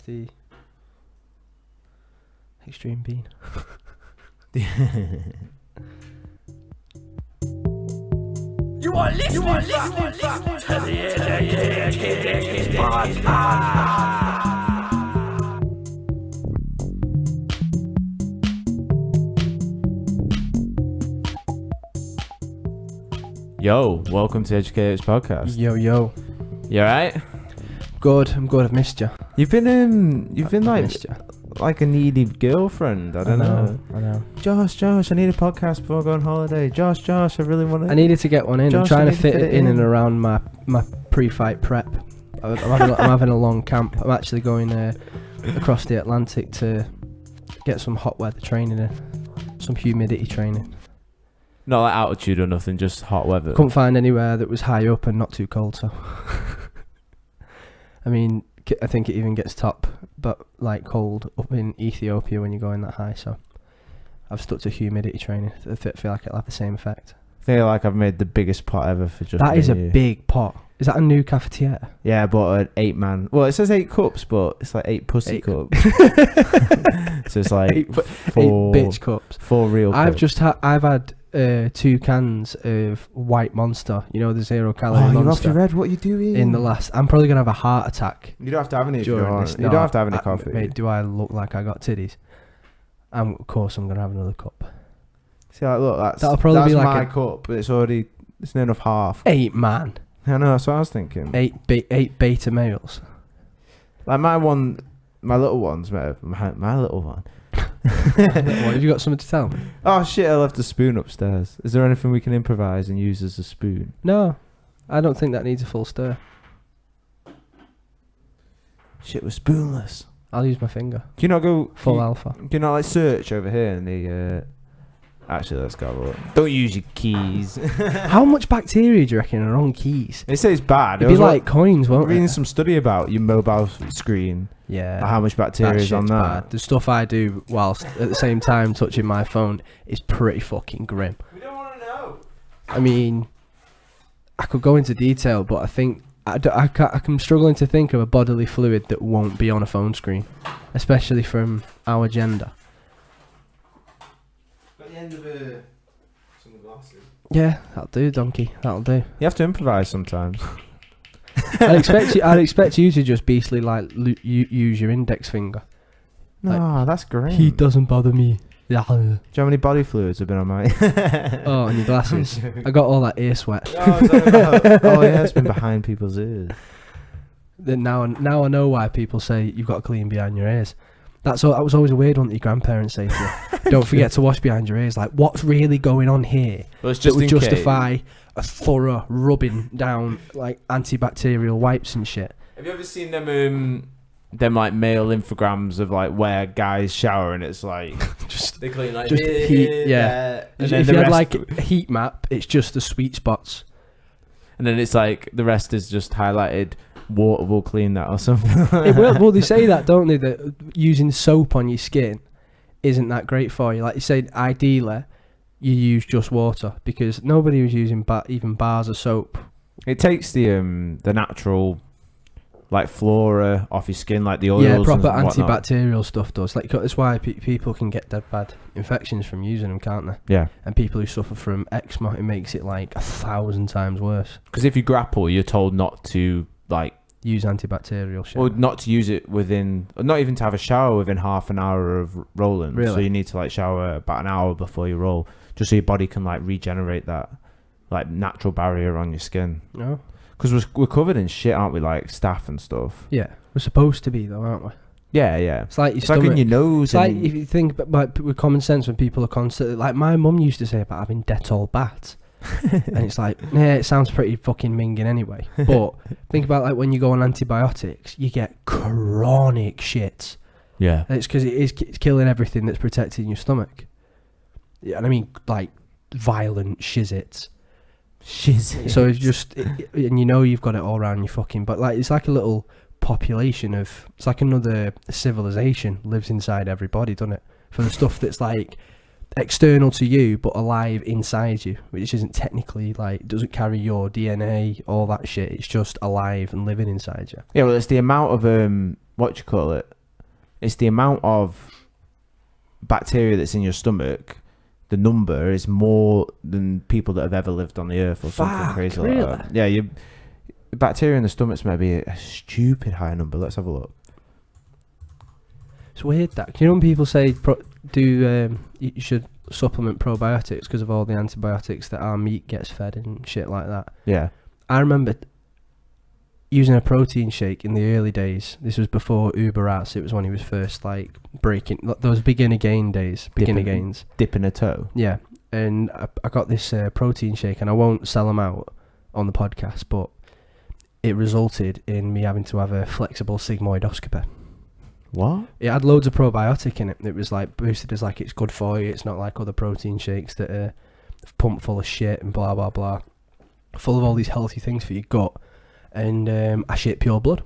of the extreme bean. You are listening to the Educated Podcast. Yo, welcome to Educators Podcast. Yo. You alright? Good. I'm good. I've missed you. You've been Missed you. like a needy girlfriend. I don't know. I know. Josh, I need a podcast before I go on holiday. Josh, I really want to. I needed to get one in. Josh, I'm trying I to need fit it in and around my pre-fight prep. I'm having a long camp. I'm actually going across the Atlantic to get some hot weather training in, some humidity training. Not like altitude or nothing, just hot weather. Couldn't find anywhere that was high up and not too cold, so. I mean, I think it even gets top, but like cold up in Ethiopia when you're going that high, so I've stuck to humidity training. I feel like it'll have the same effect. I feel like I've made the biggest pot ever for just. That is a you. big pot. Is that a new cafetiere? Yeah, I bought an 8-man. Well, it says 8 cups, but it's like 8 pussy cups. So it's like 8 4 bitch cups. 4 real cups. I've had 2 cans of white Monster, you know, the 0 calorie you're off Monster. your head. What are you doing? In the last, I'm probably gonna have a heart attack. You don't have to have any if you during want. this. You don't have to have any coffee. Mate, do I look like I got titties? Of course I'm gonna have another cup. See, like, look, That'll probably be like my cup, but it's near enough half. 8 man. I know, that's what I was thinking. 8 beta males. Like my little one's my little one. What, have you got something to tell me? Oh shit! I left a spoon upstairs. Is there anything we can improvise and use as a spoon? No, I don't think that needs a full stir. Shit, we're spoonless. I'll use my finger. Do you not go Full alpha? Do you not like search over here in the? Actually, let's go look. Don't use your keys. How much bacteria do you reckon are on keys? They say it's bad. It'd be like coins, won't it? Reading some study about your mobile screen. Yeah. How much bacteria is on that? Bad. The stuff I do whilst at the same time touching my phone is pretty fucking grim. We don't want to know. I mean, I could go into detail, but I think I'm struggling to think of a bodily fluid that won't be on a phone screen, especially from our gender. At the end of some glasses. Yeah, that'll do, donkey. That'll do. You have to improvise sometimes. I'd expect you to just beastly use your index finger. No, that's great. He doesn't bother me. Yeah. Do you know how many body fluids have been on my... Oh, and your glasses. I got all that ear sweat. Oh yeah, it's been behind people's ears. Then now I know why people say you've got to clean behind your ears. That was always a weird one that your grandparents say to you. Don't forget to wash behind your ears. Like, what's really going on here? Well, it's just that would justify a thorough rubbing down like antibacterial wipes and shit. Have you ever seen them like male infograms of like where guys shower and it's like just they clean like just here, heat, yeah. there, and If you had like a heat map, it's just the sweet spots. And then it's like the rest is just highlighted. Water will clean that or something. It will. Well, they say that, don't they? That using soap on your skin isn't that great for you. Like you say, ideally, you use just water because nobody was using even bars of soap. It takes the natural like flora off your skin, like the oils. Yeah, proper and whatnot. antibacterial stuff does. Like that's why people can get dead bad infections from using them, can't they? Yeah. And people who suffer from eczema, it makes it like 1,000 times worse. Because if you grapple, you're told not to like use antibacterial shit. Or not to use it not even to have a shower within half an hour of rolling. Really? So you need to like shower about an hour before you roll, just so your body can like regenerate that like natural barrier on your skin. No. Because we're covered in shit, aren't we? Like staph and stuff. Yeah, we're supposed to be though, aren't we? Yeah. It's like it's like in your nose. It's like if you think about with common sense when people are constantly like my mum used to say about having Dettol baths. And it's like, yeah, it sounds pretty fucking minging anyway. But think about like when you go on antibiotics, you get chronic shits. Yeah. And it's because it's killing everything that's protecting your stomach. Yeah, and I mean like violent shizits. So it's just, and you know you've got it all around your fucking, but like it's like a little population of, it's like another civilization lives inside everybody, doesn't it? For the stuff that's like external to you but alive inside you, which isn't technically like, doesn't carry your DNA, all that shit. It's just alive and living inside you. Yeah, well, it's the amount of what you call it? It's the amount of bacteria that's in your stomach. The number is more than people that have ever lived on the earth, or something crazy like that. Yeah, bacteria in the stomach's maybe a stupid high number. Let's have a look. It's weird that, you know, when people say you should supplement probiotics because of all the antibiotics that our meat gets fed and shit like that. Yeah. I remember using a protein shake in the early days. This was before Uber Eats. It was when he was first like breaking those beginner gains. Dipping a toe. Yeah, and I got this protein shake, and I won't sell them out on the podcast, but it resulted in me having to have a flexible sigmoidoscopy. What? It had loads of probiotic in it. It was like boosted as like it's good for you. It's not like other protein shakes that are pumped full of shit and blah blah blah, full of all these healthy things for your gut. And I shit pure blood.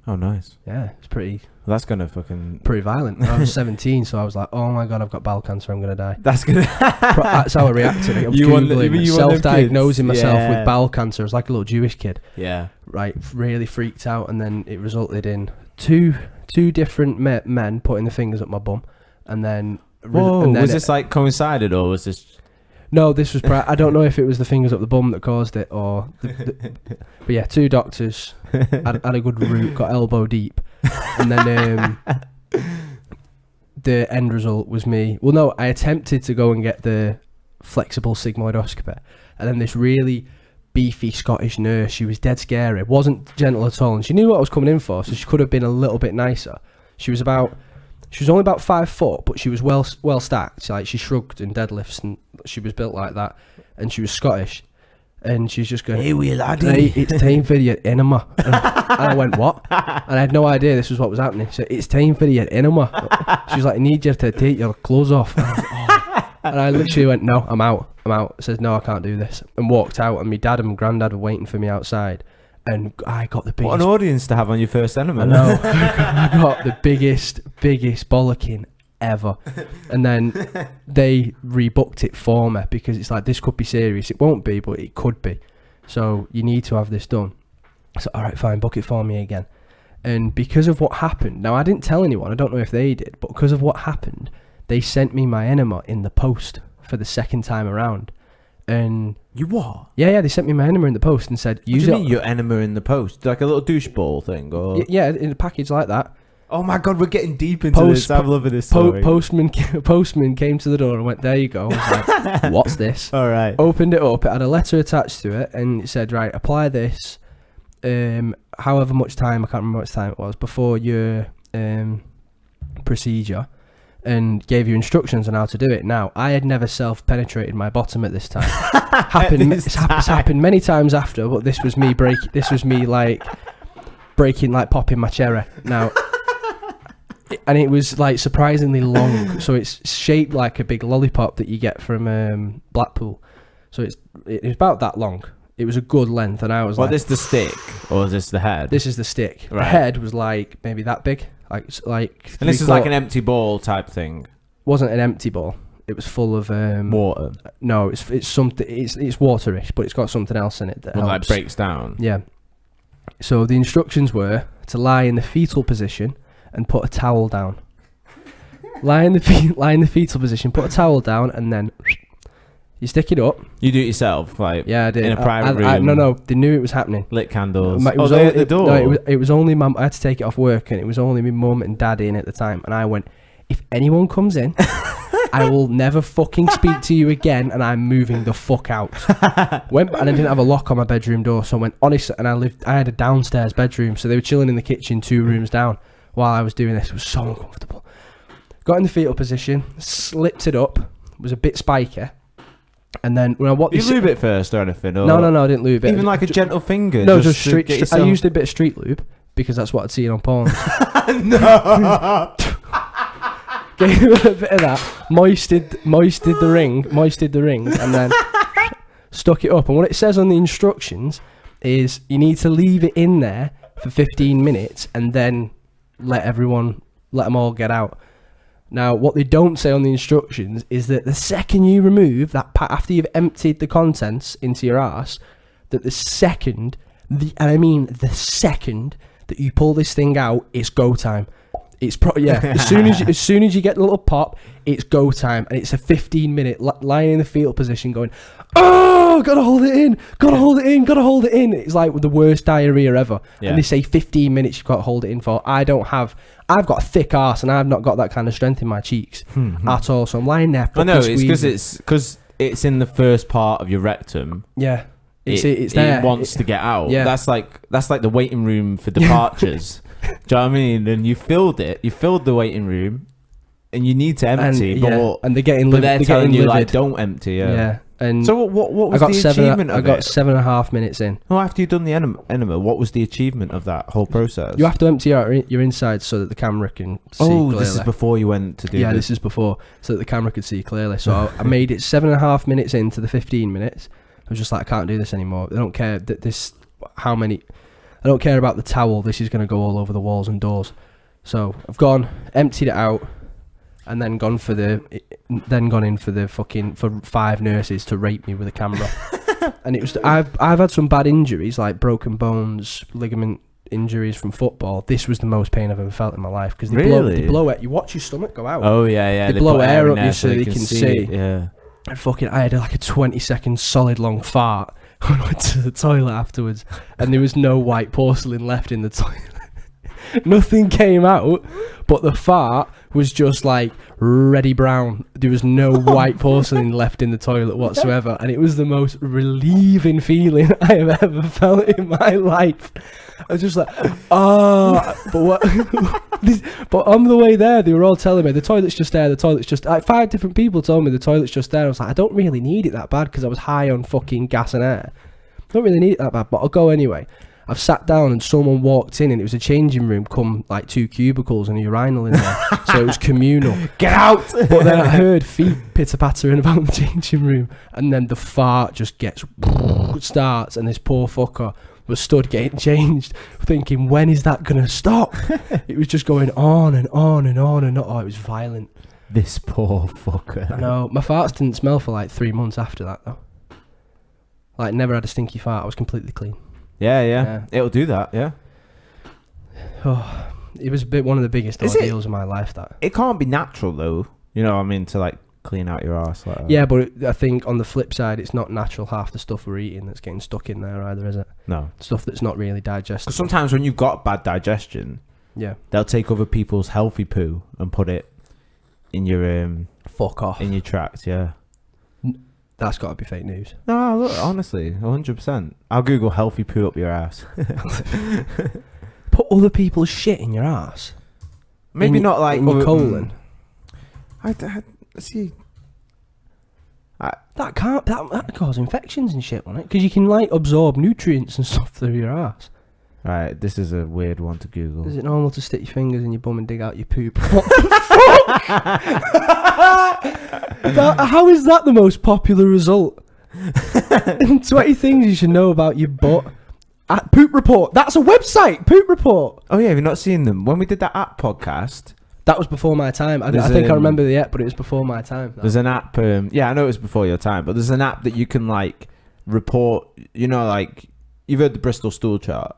Oh, nice. Yeah, it's pretty. Well, that's gonna fucking pretty violent. I was 17, so I was like, "Oh my god, I've got bowel cancer. I'm gonna die." That's gonna. That's how I reacted. I was Googling, self-diagnosing myself with bowel cancer. I was like a little Jewish kid. Yeah. Right, really freaked out, and then it resulted in two different men putting the fingers up my bum, and then. Whoa! And then was this like coincided, or was this? No, this was. I don't know if it was the fingers up the bum that caused it, or. But yeah, two doctors had a good root, got elbow deep, and then the end result was me. Well, no, I attempted to go and get the flexible sigmoidoscopy, and then this really beefy Scottish nurse. She was dead scary. Wasn't gentle at all, and she knew what I was coming in for, so she could have been a little bit nicer. She was only about 5 foot, but she was well stacked. She shrugged in deadlifts, and she was built like that. And she was Scottish, and she's just going, "Hey, we laddie, it's time for your enema." And I went, "What?" And I had no idea this was what was happening. She said, "It's time for your enema." She was like, "I need you to take your clothes off." And I was like, "Oh." And I literally went, "No, I'm out." Says, "No, I can't do this," and walked out. And my dad and my granddad were waiting for me outside. And I got the biggest... What an audience to have on your first enema. I know. I got the biggest bollocking ever. And then they rebooked it for me because it's like, this could be serious. It won't be, but it could be. So you need to have this done. So, all right, fine, book it for me again. And because of what happened... Now, I didn't tell anyone. I don't know if they did. But because of what happened, they sent me my enema in the post for the second time around. And... You what? Yeah, they sent me my enema in the post and said, use it. What do you mean your enema in the post? Like a little douche ball thing? Or? Yeah, in a package like that. Oh my god, we're getting deep into this. I'm loving this story. Postman came to the door and went, "There you go." I was like, "What's this?" All right. Opened it up. It had a letter attached to it, and it said, "Right, apply this. However much time, I can't remember what time it was, before your procedure." And gave you instructions on how to do it. Now, I had never self-penetrated my bottom at this time. It's happened many times after, but this was me popping my cherry. Now, and it was like surprisingly long, so it's shaped like a big lollipop that you get from Blackpool. So it was about that long. It was a good length, and I was like... Is this the stick, or is this the head? This is the stick. Right. The head was like maybe that big. Like and this is like an empty ball type thing. Wasn't an empty ball. It was full of water. No, it's something. It's waterish, but it's got something else in it that helps. Like breaks down. Yeah. So the instructions were to lie in the fetal position and put a towel down. lie in the fetal position, put a towel down, and then you stick it up. You do it yourself, like yeah, I did in a private room. No, they knew it was happening. Lit candles. It was at the door. No, it was only mum. I had to take it off work, and it was only my mum and dad in at the time. And I went, if anyone comes in, I will never fucking speak to you again, and I'm moving the fuck out. Went, and I didn't have a lock on my bedroom door, so I went honest. And I had a downstairs bedroom, so they were chilling in the kitchen 2 rooms down while I was doing this. It was so uncomfortable. Got in the fetal position, slipped it up. It was a bit spiky. And then when I you lube it first or anything? Or no, I didn't lube it. Even like a gentle finger? No, just street. I used a bit of street lube because that's what I'd seen on porn. No. Gave it a bit of that, moisted the ring, and then stuck it up. And what it says on the instructions is you need to leave it in there for 15 minutes and then let them all get out. Now, what they don't say on the instructions is that the second you remove that after you've emptied the contents into your arse, that the second that you pull this thing out, it's go time. It's as soon as you get the little pop, it's go time, and it's a 15-minute lying in the fetal position, going, oh, gotta hold it in. It's like the worst diarrhea ever. Yeah. And they say 15 minutes you've got to hold it in for. I've got a thick arse, and I've not got that kind of strength in my cheeks at all. So I'm lying there. I know it's because it's in the first part of your rectum. Yeah. It's there. It wants to get out. Yeah. That's like the waiting room for departures. Do you know what I mean? And you filled the waiting room, and you need to empty. And they're getting but they're telling you livid. like, don't empty. Yeah. And so what was the achievement of it? I got 7.5 minutes in. Well, after you've done the enema, what was the achievement of that whole process? You have to empty out your inside so that the camera can see clearly. This is before you went to do this is before, so that the camera could see clearly. So I made it 7.5 minutes into the 15 minutes. I was just like, I can't do this anymore. I don't care I don't care about the towel. This is going to go all over the walls and doors. So I've emptied it out, and then gone in for 5 nurses to rape me with a camera. And it was I've had some bad injuries, like broken bones, ligament injuries from football. This was the most pain I've ever felt in my life, because they blow it. You watch your stomach go out. Oh yeah. They blow air up you so they can see. Yeah. And I had like a 20-second solid long fart when I went to the toilet afterwards, and there was no white porcelain left in the toilet. Nothing came out, but the fart was just like reddy brown. There was no white porcelain left in the toilet whatsoever, and it was the most relieving feeling I have ever felt in my life. I was just like, but on the way there, they were all telling me the toilet's just there. Like 5 different people told me the toilet's just there. I was like, I don't really need it that bad, because I was high on fucking gas and air. I don't really need it that bad, but I'll go anyway. I've sat down and someone walked in, and it was a changing room, come like 2 cubicles and a urinal in there. So it was communal. Get out! But then I heard feet pitter-pattering about the changing room, and then the fart just starts, and this poor fucker was stood getting changed, thinking, when is that going to stop? It was just going on and on and on and on. Oh, it was violent. This poor fucker. I know. My farts didn't smell for like 3 months after that, though. Like, never had a stinky fart. I was completely clean. Yeah. It'll do that, yeah. Oh, it was one of the biggest ordeals of my life, that. It can't be natural, though. You know what I mean? To, like, clean out your arse like that. Yeah, but I think on the flip side, it's not natural, half the stuff we're eating that's getting stuck in there either, is it? No. Stuff that's not really digestible. Because sometimes when you've got bad digestion, they'll take other people's healthy poo and put it in your... Fuck off. In your tract, yeah. That's got to be fake news. No, look, honestly, 100%. I'll Google healthy poo up your ass. Put other people's shit in your ass? Maybe not like... In your colon? See... That cause infections and shit, won't it? Because you can like absorb nutrients and stuff through your ass. Right, this is a weird one to Google. Is it normal to stick your fingers in your bum and dig out your poop? What the fuck? How is that the most popular result? 20 things you should know about your butt. At Poop Report. That's a website. Poop Report. Oh yeah, have you not seen them? When we did that app podcast... That was before my time. I think I remember the app, but it was before my time. There's an app. Yeah, I know it was before your time, but there's an app that you can like report. You know, like you've heard the Bristol stool chart.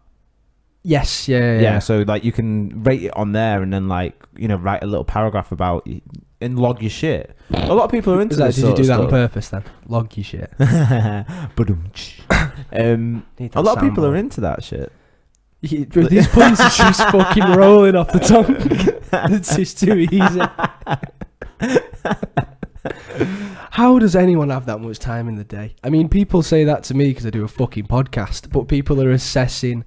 Yes. Yeah. So like you can rate it on there, and then like write a little paragraph about and log your shit. A lot of people are into this. Did you do that on purpose then? Log your shit. A lot of people are into that shit. These puns are just fucking rolling off the tongue. It's just too easy. How does anyone have that much time in the day? I mean, people say that to me because I do a fucking podcast, but people are assessing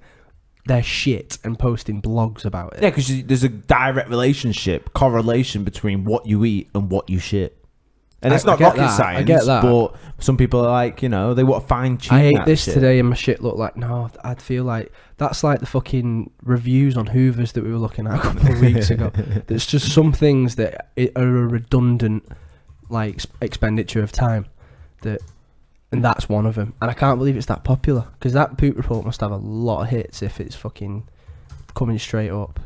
their shit and posting blogs about it. Yeah, because there's a direct correlation between what you eat and what you shit. And it's not rocket science, I get that. But some people are like, they want to fine tune. I ate this today and my shit looked like, no, I'd feel like that's like the fucking reviews on Hoovers that we were looking at a couple of weeks ago. There's just some things that are a redundant like expenditure of time, and that's one of them. And I can't believe it's that popular, because that Poop Report must have a lot of hits if it's fucking coming straight up.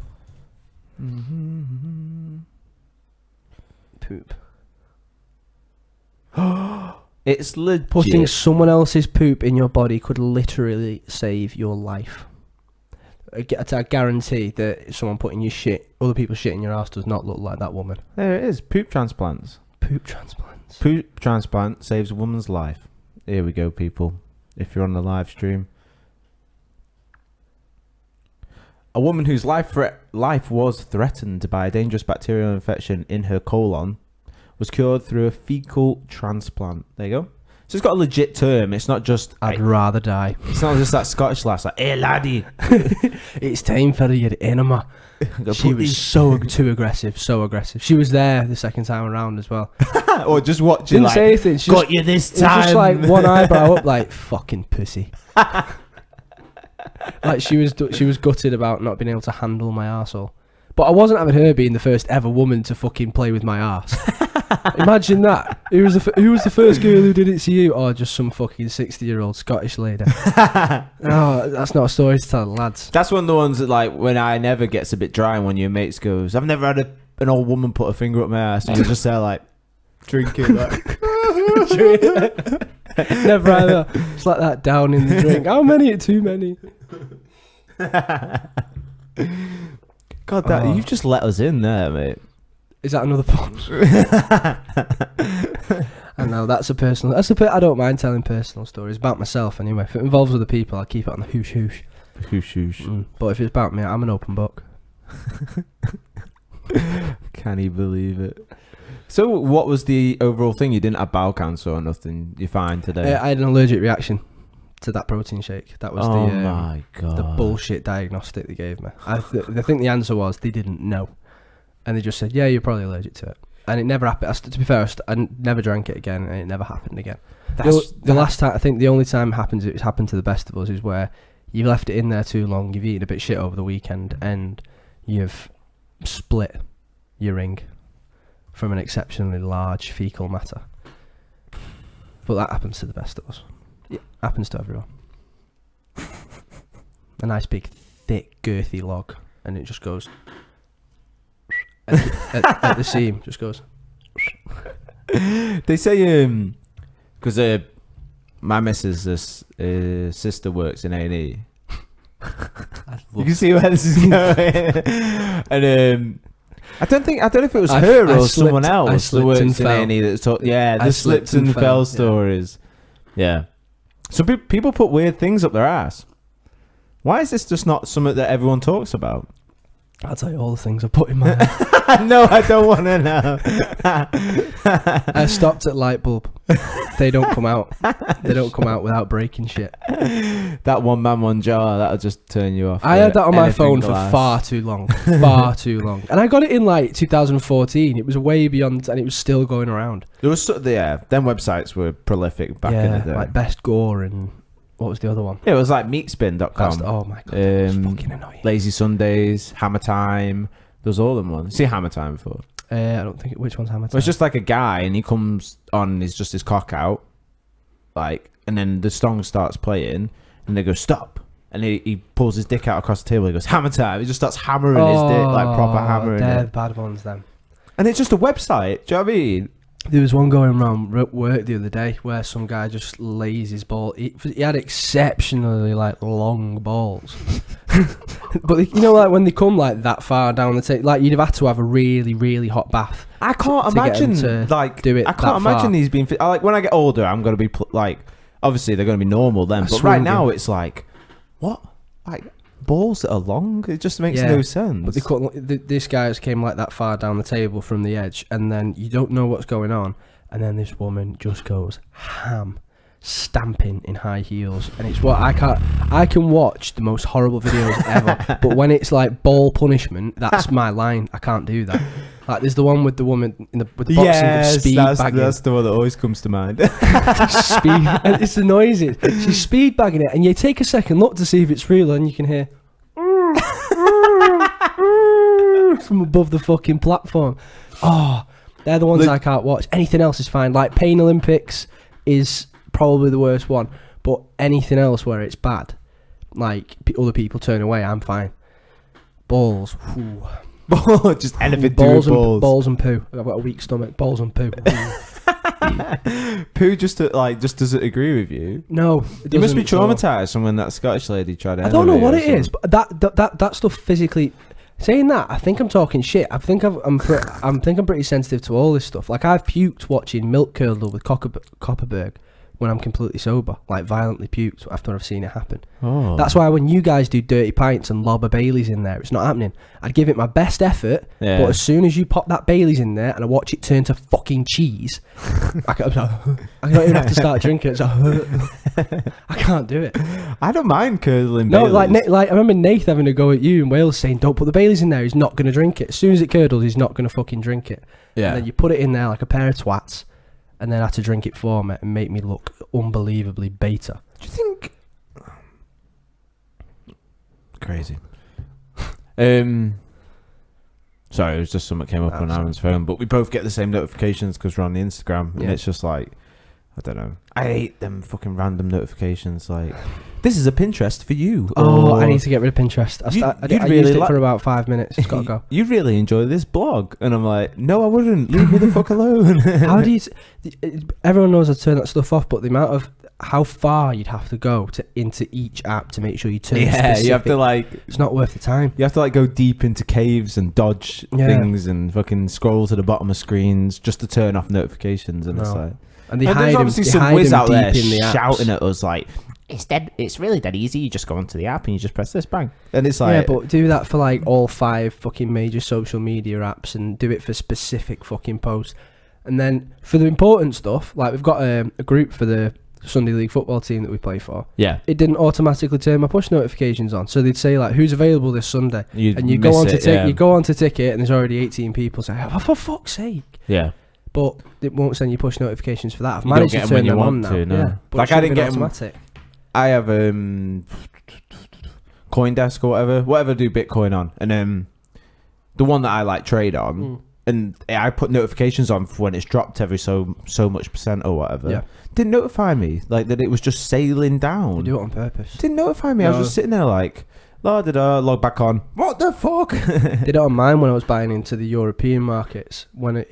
Poop. It's legit. Putting someone else's poop in your body could literally save your life. I guarantee that someone putting your shit, other people's shit in your ass does not look like that woman. There it is. Poop transplants. Poop transplants. Poop transplant saves a woman's life. Here we go, people. If you're on the live stream. A woman whose life was threatened by a dangerous bacterial infection in her colon was cured through a fecal transplant. There you go. So it's got a legit term. It's not just... I'd rather die. It's not just that Scottish lass like, hey, laddie. It's time for your enema. She was too aggressive, so aggressive. She was there the second time around as well. Or just watching, Didn't say anything. She got you this time. Just like one eyebrow up, like, fucking pussy. Like she was gutted about not being able to handle my arsehole. But I wasn't having her being the first ever woman to fucking play with my arse. Imagine that. Who was the first girl who did it to you? Oh, just some fucking 60-year-old Scottish lady. Oh, that's not a story to tell the lads. That's one of the ones that, like, when I never gets a bit dry and when your mates goes, I've never had an old woman put a finger up my ass, and you're just there like drinking like never either. It's like that down in the drink. How many? Too many. God, you've just let us in there, mate. Is that another pun? I know that's a personal. I don't mind telling personal stories about myself anyway. If it involves other people, I'll keep it on the hoosh hoosh. Hoosh hoosh. But if it's about me, I'm an open book. Can you believe it? So, what was the overall thing? You didn't have bowel cancer or nothing? You're fine today. I had an allergic reaction to that protein shake. That was my God. The bullshit diagnostic they gave me. I think the answer was they didn't know, and they just said, "Yeah, you're probably allergic to it." And it never happened. To be fair, I never drank it again, and it never happened again. The last time, I think the only time it's happened to the best of us is where you've left it in there too long, you've eaten a bit shit over the weekend, and you've split your ring from an exceptionally large fecal matter. But that happens to the best of us. It happens to everyone. A nice big, thick, girthy log, and it just goes at the seam. Just goes. They say because my missus' sister works in A&E. You can see where this is going. And I don't know if it was her or someone else that works in A&E that talked. Yeah, the slipped and fell stories. Yeah. So people put weird things up their ass. Why is this just not something that everyone talks about? I'll tell you all the things I put in my ass. No, I don't want to know. I stopped at light bulb. They don't come out. They don't come out without breaking shit. That one man, one jar, that'll just turn you off. I had that on my phone for far too long. Far too long. And I got it in like 2014. It was way beyond, and it was still going around. There was them websites were prolific back in the day. Like Best Gore and what was the other one? Yeah, it was like meatspin.com. Oh my God, that was fucking annoying. Lazy Sundays, Hammer Time. There was all them ones. See Hammer Time before? I don't think. Which one's Hammer Time? Well, it's just like a guy, and he comes on, and he's just his cock out, like, and then the song starts playing, and they go stop, and he pulls his dick out across the table. He goes Hammer Time. He just starts hammering his dick, like proper hammering. They're it. bad ones then. And it's just a website. Do you know what I mean? There was one going around work the other day where some guy just lays his ball. He had exceptionally like long balls, but you know, like when they come like that far down the table, like you'd have had to have a really, really hot bath. I can't imagine like do it. I can't imagine these being. Like when I get older, I'm gonna be like, obviously they're gonna be normal then. But right now it's like, what, like balls that are long? It just makes no sense. But this guy just came like that far down the table from the edge, and then you don't know what's going on, and then this woman just goes ham, stamping in high heels, and it's what I can watch the most horrible videos ever, but when it's like ball punishment, that's my line. I can't do that. Like there's the one with the woman with the boxing speed bagging. That's the one that always comes to mind. And it's the noises. She's speed bagging it, and you take a second look to see if it's real, and you can hear from above the fucking platform. Oh, they're the ones I can't watch. Anything else is fine. Like Pain Olympics is probably the worst one, but anything else where it's bad, like other people turn away, I'm fine. Balls, whew. Just anything balls to balls. Balls and poo. I've got a weak stomach. Balls and poo. Pooh just doesn't agree with you. No, You must be traumatized from when that Scottish lady tried to. I don't know what it is, but that stuff physically. Saying that, I think I'm talking shit. I think I'm pretty sensitive to all this stuff. Like, I've puked watching Milk Curdle with Copperberg when I'm completely sober, like violently puked after I've seen it happen. Oh. That's why when you guys do Dirty Pints and lob a Baileys in there, it's not happening. I'd give it my best effort, but as soon as you pop that Baileys in there and I watch it turn to fucking cheese, I don't even have to start drinking it. I can't do it. I don't mind curdling No, Baileys. like I remember Nath having a go at you in Wales saying, don't put the Baileys in there, he's not going to drink it. As soon as it curdles, he's not going to fucking drink it. Yeah. And then you put it in there like a pair of twats, and then I had to drink it for me and make me look unbelievably beta. Do you think? Crazy. Sorry, it was just something came up on Aaron's phone, but we both get the same notifications because we're on the Instagram, and it's just like, I don't know. I hate them fucking random notifications like, this is a Pinterest for you. Oh, I need to get rid of Pinterest. I used it for about 5 minutes. It's got to go. You'd really enjoy this blog. And I'm like, no, I wouldn't. Leave me the fuck alone. How do you... everyone knows I turn that stuff off, but the amount of... how far you'd have to go into each app to make sure you turn specific, you have to like... It's not worth the time. You have to like go deep into caves and dodge things and fucking scroll to the bottom of screens just to turn off notifications. And it's like... And there's obviously some whiz out there shouting apps. at us like, it's really that easy. You just go onto the app and you just press this, bang. And it's like... Yeah, but do that for like all 5 fucking major social media apps and do it for specific fucking posts. And then for the important stuff, like we've got a group for the Sunday League football team that we play for. Yeah. It didn't automatically turn my push notifications on. So they'd say like, who's available this Sunday? And you go on to you go on to ticket and there's already 18 people saying, oh, for fuck's sake. Yeah. But it won't send you push notifications for that. I've managed to turn them on now. Yeah, like I didn't get automatic. I have CoinDesk or whatever do Bitcoin on, and the one that I like trade on, and I put notifications on for when it's dropped every so much percent or whatever. Yeah. Didn't notify me like that it was just sailing down. You do it on purpose. Didn't notify me. No. I was just sitting there like, log back on. What the fuck? Did it on mine when I was buying into the European markets when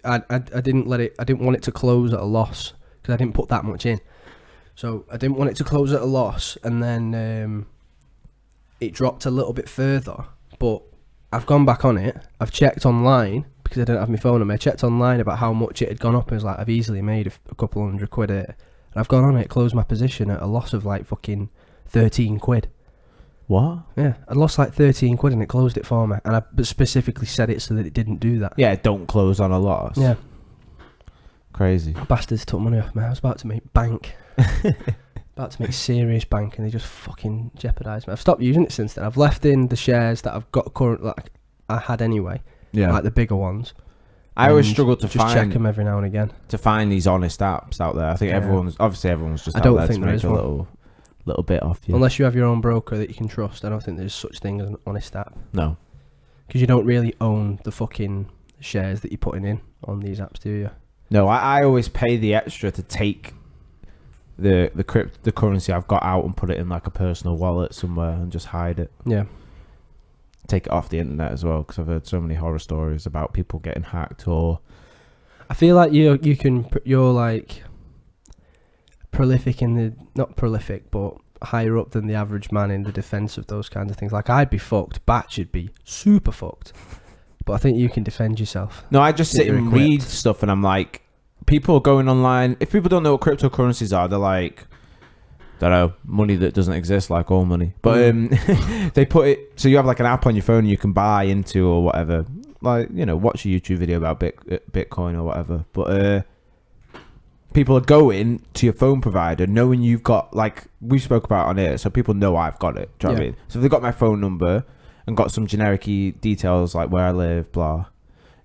I didn't want it to close at a loss because I didn't put that much in. So I didn't want it to close at a loss, and then it dropped a little bit further. But I've gone back on it. I've checked online because I didn't have my phone on me. I checked online about how much it had gone up. And it was like, I've easily made a couple £100 here. And I've gone on it, closed my position at a loss of like fucking 13 quid. What? Yeah, I lost like 13 quid and it closed it for me. And I specifically said it so that it didn't do that. Yeah, don't close on a loss. Yeah. Crazy. Bastards took money off me. I was about to make bank. About to make serious bank, and they just fucking jeopardised me. I've stopped using it since then. I've left in the shares that I've got current, like I had anyway. Yeah. Like the bigger ones. I always struggle to just check them every now and again. To find these honest apps out there. I think everyone's just I don't think to make a little bit off you. Unless you have your own broker that you can trust, I don't think there's such thing as an honest app. No. Because you don't really own the fucking shares that you're putting in on these apps, do you? No, I always pay the extra to take the currency I've got out and put it in like a personal wallet somewhere and just hide it. Yeah. Take it off the internet as well, because I've heard so many horror stories about people getting hacked. Or I feel like you're like prolific in the, not prolific, but higher up than the average man in the defense of those kinds of things. Like I'd be fucked, Batch would be super fucked, but I think you can defend yourself. No, I just sit and read stuff, and I'm like, people are going online. If people don't know what cryptocurrencies are, they're like, don't know, money that doesn't exist, like all money. But they put it, so you have like an app on your phone you can buy into or whatever. Like, you know, watch a YouTube video about Bitcoin or whatever. But people are going to your phone provider knowing you've got, like we spoke about on here, so people know I've got it. Do you know what I mean? So if they've got my phone number and got some generic-y details like where I live, blah,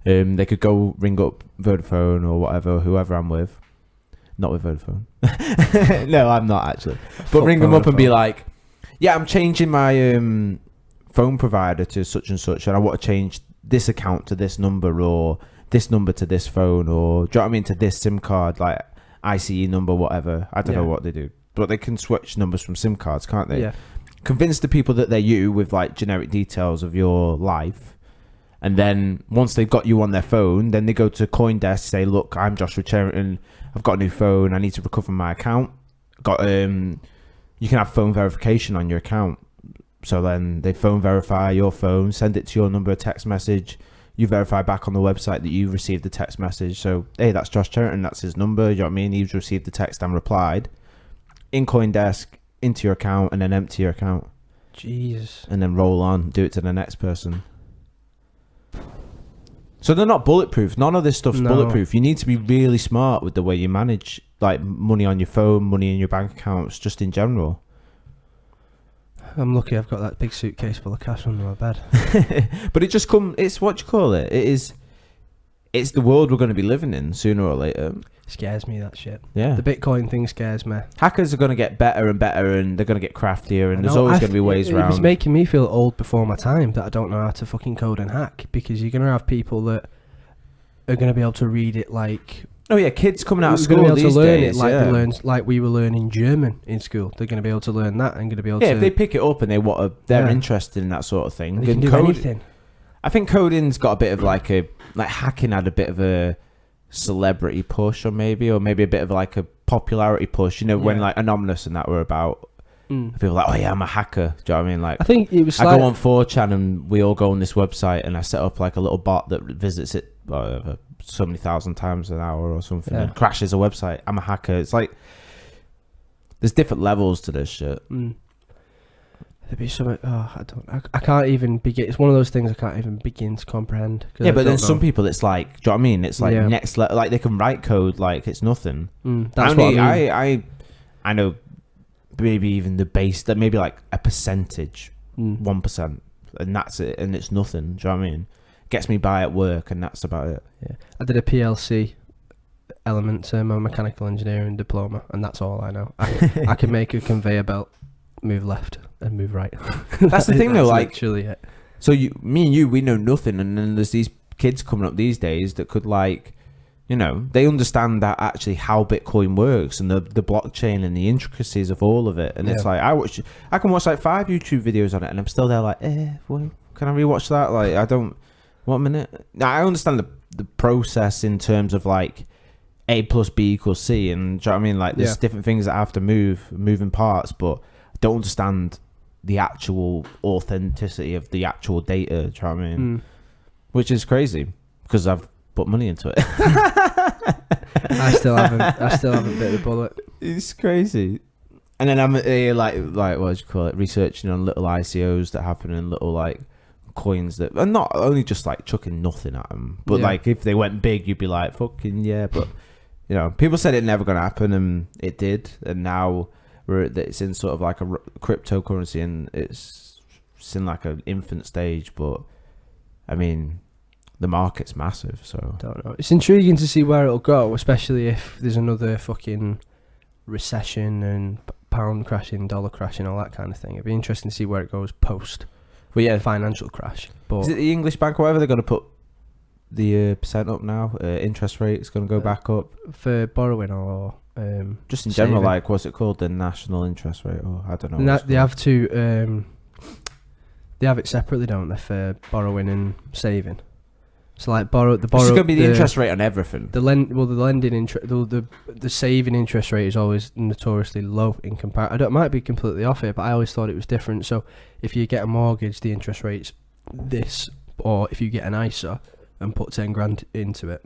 they could go ring up Vodafone or whatever, whoever I'm with. Not with Vodafone. No, I'm not actually. But ring them up and be like, yeah, I'm changing my phone provider to such and such, and I want to change this account to this number, or this number to this phone, or do you know what I mean, to this SIM card, like ICE number, whatever. I don't know what they do. But they can switch numbers from SIM cards, can't they? Yeah. Convince the people that they're you with like generic details of your life, And then once they've got you on their phone, then they go to CoinDesk, say, look, I'm Joshua Cherrington. I've got a new phone. I need to recover my account. You can have phone verification on your account. So then they phone verify your phone, send it to your number, a text message. You verify back on the website that you received the text message. So, hey, that's Josh Cherrington. That's his number. You know what I mean? He's received the text and replied. In CoinDesk, into your account, and then empty your account. Jesus. And then roll on. Do it to the next person. So they're not bulletproof. None of this stuff's bulletproof. You need to be really smart with the way you manage like money on your phone, money in your bank accounts, just in general. I'm lucky I've got that big suitcase full of cash under my bed. But it's what you call it. It's the world we're going to be living in sooner or later. Scares me, that shit. Yeah. The Bitcoin thing scares me. Hackers are going to get better and better, and they're going to get craftier, and there's always going to be ways around. It was making me feel old before my time that I don't know how to fucking code and hack, because you're going to have people that are going to be able to read it like... Oh yeah, kids coming out of school these days. They're going to be able to learn days, it like we were learning German in school. They're going to be able to learn that and going to be able to... Yeah, if they pick it up and they're interested in that sort of thing. They can do anything. I think coding's got a bit of like hacking had a bit of a celebrity push, or maybe a bit of like a popularity push. You know, when like Anonymous and that were about. People were like, oh yeah, I'm a hacker. Do you know what I mean? Like, I think it was. I go on 4chan and we all go on this website, and I set up like a little bot that visits it so many thousand times an hour or something, and crashes a website. I'm a hacker. It's like there's different levels to this shit. There'd be something. I can't even begin. It's one of those things I can't even begin to comprehend. Yeah, but then some people, it's like, do you know what I mean? It's like next level. Like they can write code like it's nothing. That's what I mean. I know. Maybe even the base, that maybe like a percentage, 1%, and that's it, and it's nothing. Do you know what I mean? Gets me by at work, and that's about it. Yeah, I did a PLC element to my mechanical engineering diploma, and that's all I know. I can make a conveyor belt move left and move right. That's the thing, though. Like, literally it. So me and you, we know nothing, and then there's these kids coming up these days that could like. You know, they understand that actually how Bitcoin works and the blockchain and the intricacies of all of it. And it's like, I can watch like 5 YouTube videos on it, and I'm still there like, well, can I rewatch that? Like, I don't, 1 minute. Now, I understand the process in terms of like A plus B equals C. And do you know what I mean? Like, there's different things that have to moving parts, but I don't understand the actual authenticity of the actual data. Do you know what I mean? Which is crazy because I've put money into it. I still haven't bit the bullet. It's crazy. And then I'm like what do you call it? Researching on little ICOs that happen and little like coins that are not only just like chucking nothing at them, but like if they went big, you'd be like fucking yeah. But you know, people said it never gonna happen, and it did. And now it's in sort of like a cryptocurrency, and it's in like an infant stage. But I mean, the market's massive, so don't know. It's intriguing to see where it'll go, especially if there's another fucking recession and pound crashing, dollar crashing, all that kind of thing. It'd be interesting to see where it goes post. Well, yeah, financial crash. But is it the English bank or whatever? They're going to put the percent up now. Interest rate is going to go back up for borrowing or just in general. Like, what's it called? The national interest rate, or I don't know. They have to. They have it separately, don't they, for borrowing and saving? So like It's going to be the interest rate on everything. The lending interest, the saving interest rate is always notoriously low in comparison. It might be completely off it, but I always thought it was different. So if you get a mortgage, the interest rate's this, or if you get an ISA and put 10 grand into it,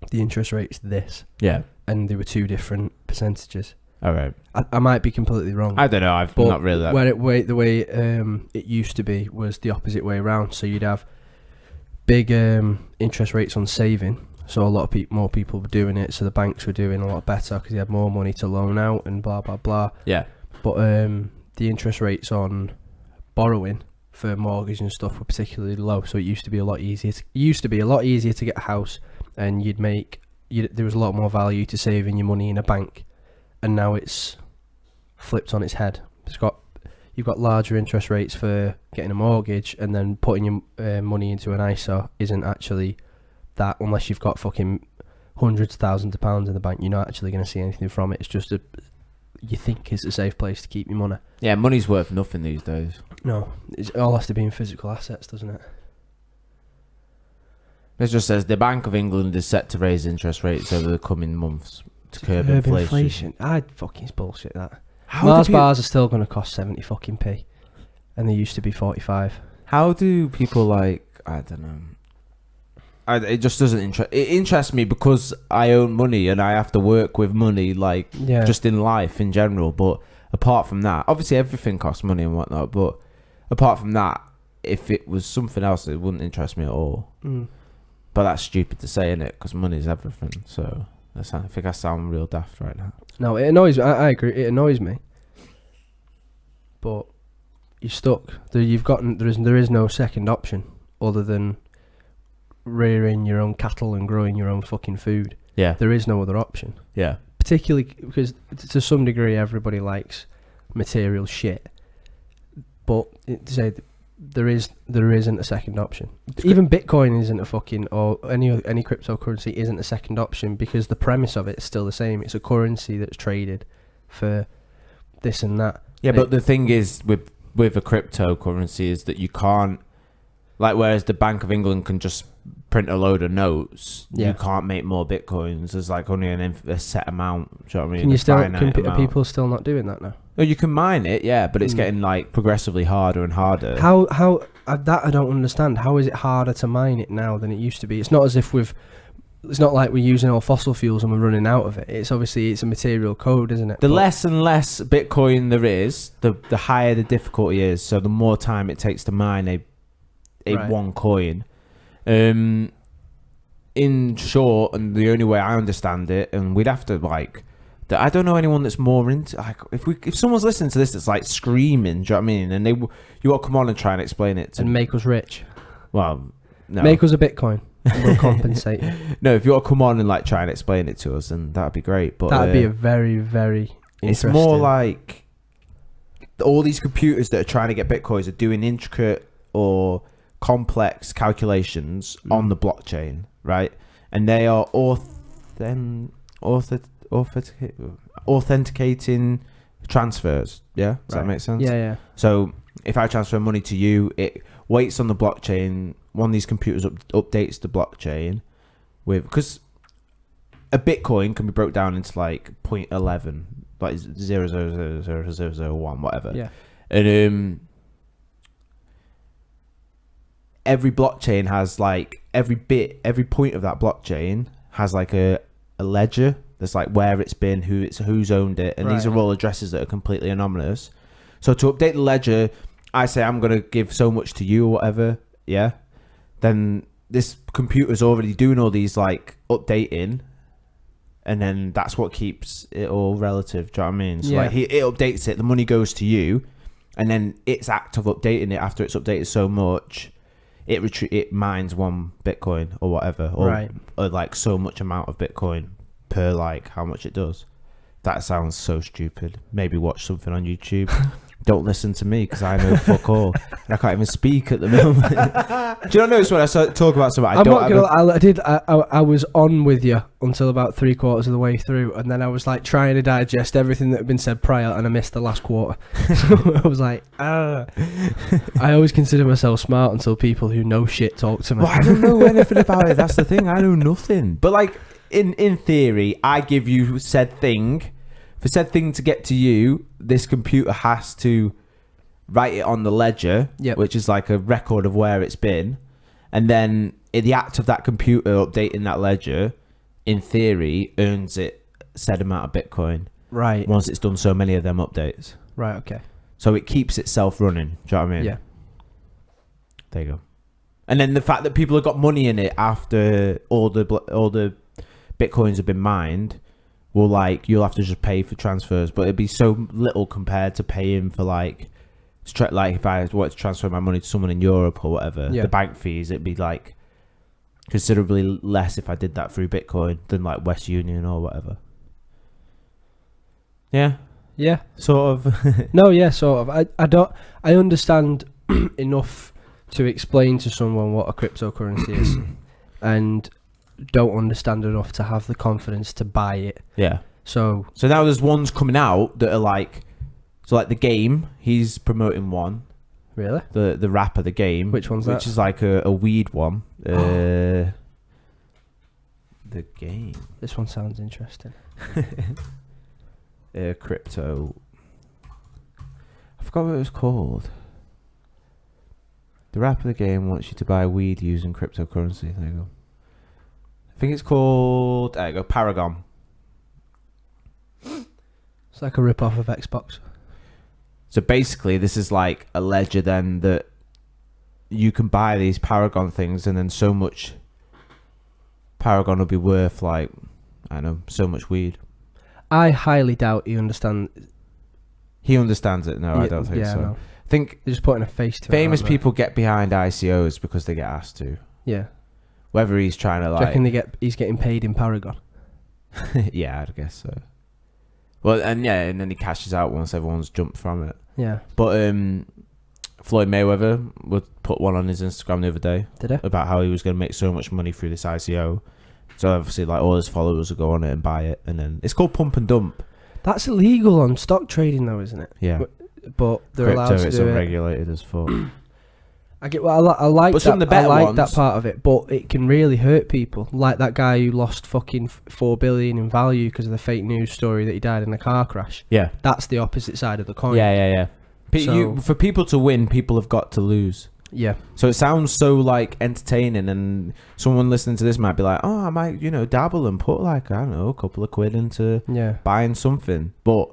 the interest rate's this. Yeah, and there were 2 different percentages. All right, I might be completely wrong. I don't know. I've not really that. The way it used to be was the opposite way around. So you'd have big interest rates on saving, so a lot of more people were doing it, so the banks were doing a lot better because they had more money to loan out and blah blah blah. Yeah, but the interest rates on borrowing for mortgage and stuff were particularly low, so it used to be a lot easier to get a house, and there was a lot more value to saving your money in a bank, and now it's flipped on its head. You've got larger interest rates for getting a mortgage, and then putting your money into an ISA isn't actually that, unless you've got fucking hundreds of thousands of pounds in the bank. You're not actually going to see anything from it. It's just you think it's a safe place to keep your money. Yeah, money's worth nothing these days. No, it all has to be in physical assets, doesn't it? It just says the Bank of England is set to raise interest rates over the coming months to curb inflation. I'd fucking bullshit that. How Mars do people, bars are still going to cost 70 fucking p, and they used to be 45. how do people like? I don't know. It just doesn't interest. It interests me because I own money and I have to work with money, like just in life in general. But apart from that, obviously everything costs money and whatnot. But apart from that, if it was something else, it wouldn't interest me at all. But that's stupid to say, isn't it? Because money is everything. So I think I sound real daft right now. No, it annoys me. I agree. It annoys me. But you're stuck. There is no second option other than rearing your own cattle and growing your own fucking food. Yeah. There is no other option. Yeah. Particularly because to some degree everybody likes material shit. But there isn't a second option. Even Bitcoin isn't a fucking, or any cryptocurrency isn't a second option, because the premise of it is still the same. It's a currency that's traded for this and that. Yeah, but the thing is with a cryptocurrency is that you can't, like, whereas the Bank of England can just print a load of notes, you can't make more Bitcoins. There's like only a set amount. Do you know what I mean? Are people still not doing that now? Well, you can mine it, yeah, but it's getting like progressively harder and harder. How that I don't understand. How is it harder to mine it now than it used to be? It's not as if it's not like we're using all fossil fuels and we're running out of it. It's obviously a material code, isn't it? Less and less Bitcoin there is, the higher the difficulty is. So the more time it takes to mine a one coin. In short, and the only way I understand it, and we'd have to like, I don't know anyone that's more into, like, if someone's listening to this that's like screaming, do you know what I mean? And you want to come on and try and explain it and make us rich. Well, no. Make us a Bitcoin. And we'll compensate you. No, if you want to come on and like try and explain it to us, then that'd be great. But that'd be a very, very it's more like all these computers that are trying to get Bitcoins are doing intricate or complex calculations on the blockchain, right? And they are authenticating transfers. Yeah, does that make sense? Yeah. So if I transfer money to you, it waits on the blockchain. One of these computers updates the blockchain because a Bitcoin can be broke down into like 0.11, like 0.0000001, whatever. Yeah. And every blockchain has like every point of that blockchain has like a ledger that's like where it's been, who's owned it, and these are all addresses that are completely anonymous. So to update the ledger, I say I'm gonna give so much to you or whatever, yeah. Then this computer's already doing all these like updating, and then that's what keeps it all relative. Do you know what I mean? So like it updates it, the money goes to you, and then its act of updating it after it's updated so much, it mines 1 Bitcoin or whatever, or like so much amount of Bitcoin per like how much it does. That sounds so stupid. Maybe watch something on YouTube. Don't listen to me because I know fuck all. And I can't even speak at the moment. Do you not notice when I talk about something? I was on with you until about 3/4 of the way through, and then I was like trying to digest everything that had been said prior, and I missed the last quarter. So I was like, I always consider myself smart until people who know shit talk to me. Well, I don't know anything about it. That's the thing. I know nothing. But like in theory, I give you said thing. For said thing to get to you, this computer has to write it on the ledger, which is like a record of where it's been. And then in the act of that computer updating that ledger, in theory, earns it said amount of Bitcoin. Right. Once it's done so many of them updates. Right, okay. So it keeps itself running. Do you know what I mean? Yeah. There you go. And then the fact that people have got money in it after all the Bitcoins have been mined, well, like, you'll have to just pay for transfers, but it'd be so little compared to paying for like if I wanted to transfer my money to someone in Europe or whatever, the bank fees, it'd be like considerably less if I did that through Bitcoin than like West Union or whatever. Yeah, sort of. No, yeah, sort of. I understand enough to explain to someone what a cryptocurrency is, and don't understand enough to have the confidence to buy it. Yeah. So now there's ones coming out that are like, so like The Game, he's promoting one. Really? The rapper The Game. Which one's that? Which is like a weed one. game. This one sounds interesting. Crypto. I forgot what it was called. The rap of the game wants you to buy weed using cryptocurrency. There you go. I think it's called. There you go. Paragon. It's like a rip-off of Xbox. So basically, this is like a ledger then that you can buy these Paragon things, and then so much Paragon will be worth, like, I don't know, so much weed. I highly doubt he understands. He understands it. No, I don't think so. No. I think they're just putting a face to it. Famous people get behind ICOs because they get asked to. Yeah. Whether he's trying to Do you reckon he's getting paid in Paragon? Yeah, I'd guess so. Well, and then he cashes out once everyone's jumped from it. Yeah. But Floyd Mayweather would put one on his Instagram the other day. Did he? About how he was going to make so much money through this ICO. So obviously, like, all his followers will go on it and buy it, and then it's called pump and dump. That's illegal on stock trading, though, isn't it? Yeah. But they're allowed to do it. It's unregulated as fuck. I get. Well, I like but that. Some of the better I like ones, that part of it, but it can really hurt people. Like that guy who lost fucking $4 billion in value because of the fake news story that he died in a car crash. Yeah. That's the opposite side of the coin. Yeah. For people to win, people have got to lose. Yeah. So it sounds so like entertaining, and someone listening to this might be like, "Oh, I might, dabble and put like, I don't know, a couple of quid into buying something." But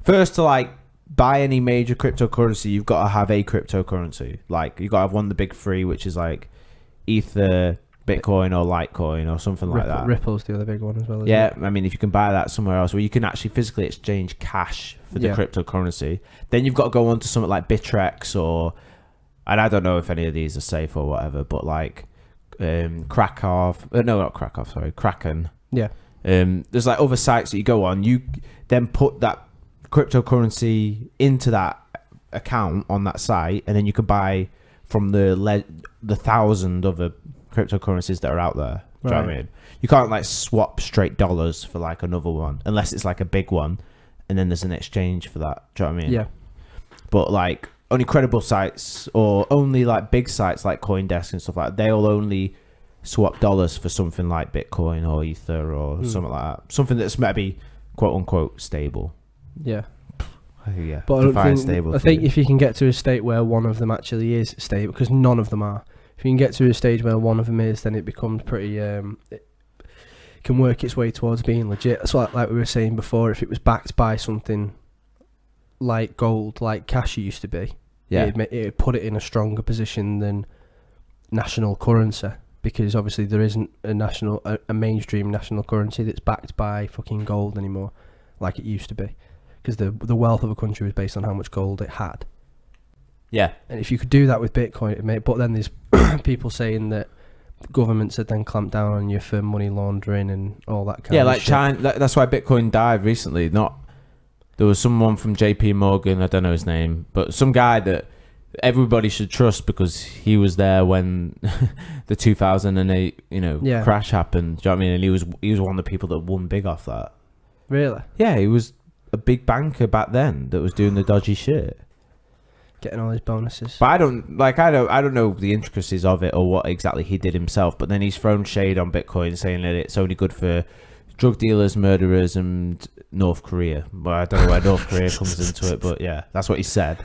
first, to like buy any major cryptocurrency, you've got to have a cryptocurrency. Like, you got to have one of the big three, which is like Ether, Bitcoin, or Litecoin, or something like that. Ripple's the other big one as well. Yeah, it? I mean, if you can buy that somewhere else where you can actually physically exchange cash for the cryptocurrency, then you've got to go on to something like Bittrex and I don't know if any of these are safe or whatever, but like Kraken. Yeah. There's like other sites that you go on. You then put that cryptocurrency into that account on that site, and then you can buy from the 1,000 other cryptocurrencies that are out there. Do you know what I mean? You can't like swap straight dollars for like another one unless it's like a big one, and then there's an exchange for that. Do you know what I mean? Yeah. But like only credible sites, or only like big sites like CoinDesk and stuff like that, they'll only swap dollars for something like Bitcoin or Ether or something like that. Something that's maybe quote unquote stable. Yeah. Yeah. But I think if you can get to a state where one of them actually is stable, because none of them are. If you can get to a stage where one of them is, then it becomes pretty. It can work its way towards being legit. So like we were saying before, if it was backed by something like gold, like cash used to be, it would put it in a stronger position than national currency. Because obviously there isn't a mainstream national currency that's backed by fucking gold anymore, like it used to be. Because the wealth of a country was based on how much gold it had. Yeah. And if you could do that with Bitcoin, but then there's people saying that governments had then clamped down on you for money laundering and all that kind of like shit. China. That's why Bitcoin died recently. There was someone from JP Morgan, I don't know his name, but some guy that everybody should trust because he was there when the 2008 crash happened. Do you know what I mean? And he was one of the people that won big off that. Really? Yeah, he was a big banker back then that was doing the dodgy shit, getting all his bonuses. But I don't know the intricacies of it or what exactly he did himself. But then he's thrown shade on Bitcoin, saying that it's only good for drug dealers, murderers, and North Korea. Well, I don't know where North Korea comes into it, but yeah, that's what he said.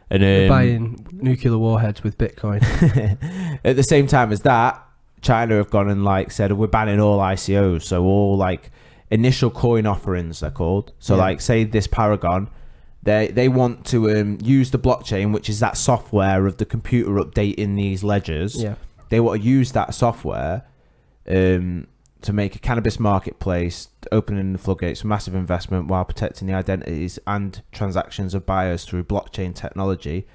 And buying nuclear warheads with Bitcoin. At the same time as that, China have gone and like said we're banning all ICOs, so all like initial coin offerings they're called. So like say this Paragon, they want to use the blockchain, which is that software of the computer updating these ledgers. Yeah. They want to use that software to make a cannabis marketplace, opening the floodgates for massive investment while protecting the identities and transactions of buyers through blockchain technology.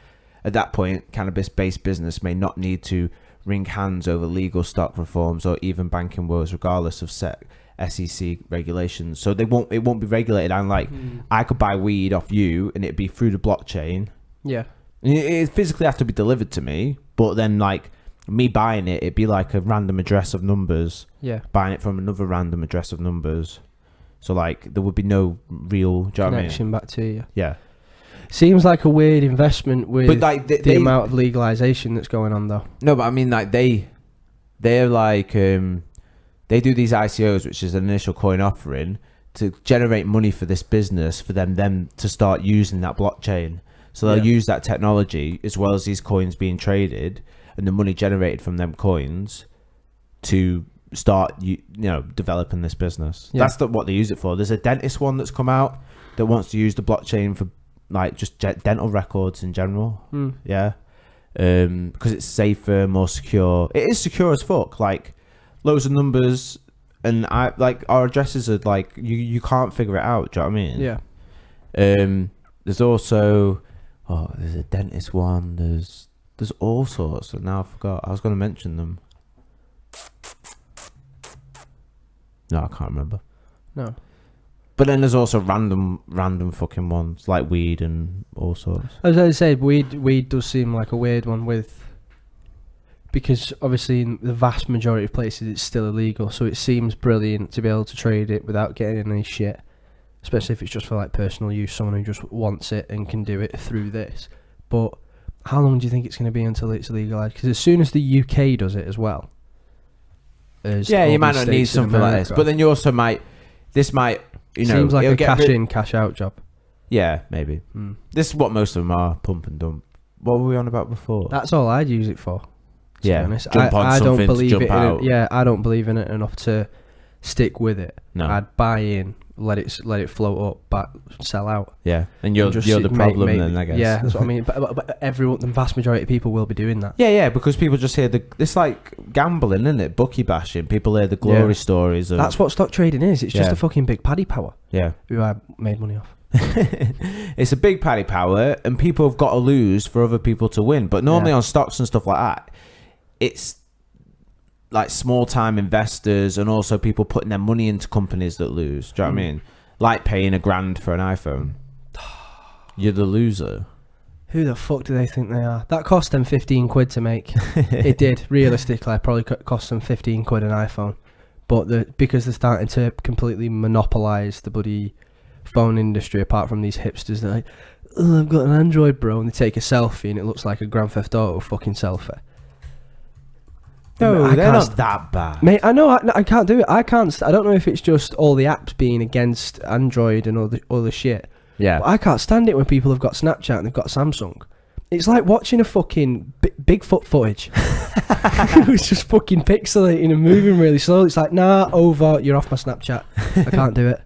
At that point, cannabis-based business may not need to wring hands over legal stock reforms or even banking woes, regardless of SEC regulations. So it won't be regulated. And like, I could buy weed off you, and it'd be through the blockchain. Yeah, it physically has to be delivered to me, but then like me buying it, it'd be like a random address of numbers. Yeah, buying it from another random address of numbers. So like, there would be no real connection back to you. Yeah. Seems like a weird investment with but like the amount of legalization that's going on, though. No, but I mean, like they're like they're they do these ICOs, which is an initial coin offering, to generate money for this business, for them to start using that blockchain. So they'll use that technology as well as these coins being traded and the money generated from them coins to start developing this business. That's what they use it for. There's a dentist one that's come out that wants to use the blockchain for like just dental records in general. Because it's safer, more secure. It is secure as fuck, like loads of numbers, and our addresses are like you can't figure it out. Do you know what I mean? There's also there's a dentist one, there's all sorts, and now I forgot. I was going to mention them. No, I can't remember. No. But then there's also random fucking ones like weed and all sorts. As I said, weed does seem like a weird one because obviously in the vast majority of places it's still illegal, so it seems brilliant to be able to trade it without getting in any shit, especially if it's just for like personal use, someone who just wants it and can do it through this. But how long do you think it's going to be until it's legalised? Because as soon as the UK does it as well, you might not need something like this, but then you also might seems like a cash in, cash out job. Yeah, maybe. This is what most of them are, pump and dump. What were we on about before? That's all I'd use it for. To be honest. Jump on I something don't believe to jump it. out. I don't believe in it enough to stick with it. No. I'd buy in, let it float up, but sell out. Yeah, and you're the problem then, I guess. Yeah, that's what I mean. But everyone, the vast majority of people will be doing that. Yeah, because people just hear it's like gambling, isn't it? Bookie bashing. People hear the glory stories. That's what stock trading is. It's just a fucking big paddy power. Yeah, who I made money off. It's a big paddy power, and people have got to lose for other people to win. But normally on stocks and stuff like that, it's like small time investors and also people putting their money into companies that lose. Do you know what I mean? Like paying $1,000 for an iPhone. You're the loser. Who the fuck do they think they are? That cost them 15 quid to make. It did. Realistically, it probably cost them 15 quid an iPhone. But because they're starting to completely monopolise the bloody phone industry, apart from these hipsters, they're like, oh, I've got an Android, bro. And they take a selfie and it looks like a Grand Theft Auto fucking selfie. No, they're not that bad. Mate, I know, I can't do it. I don't know if it's just all the apps being against Android and all the shit. Yeah. But I can't stand it when people have got Snapchat and they've got Samsung. It's like watching a fucking Bigfoot footage. It's just fucking pixelating and moving really slow. It's like, nah, over, you're off my Snapchat. I can't do it.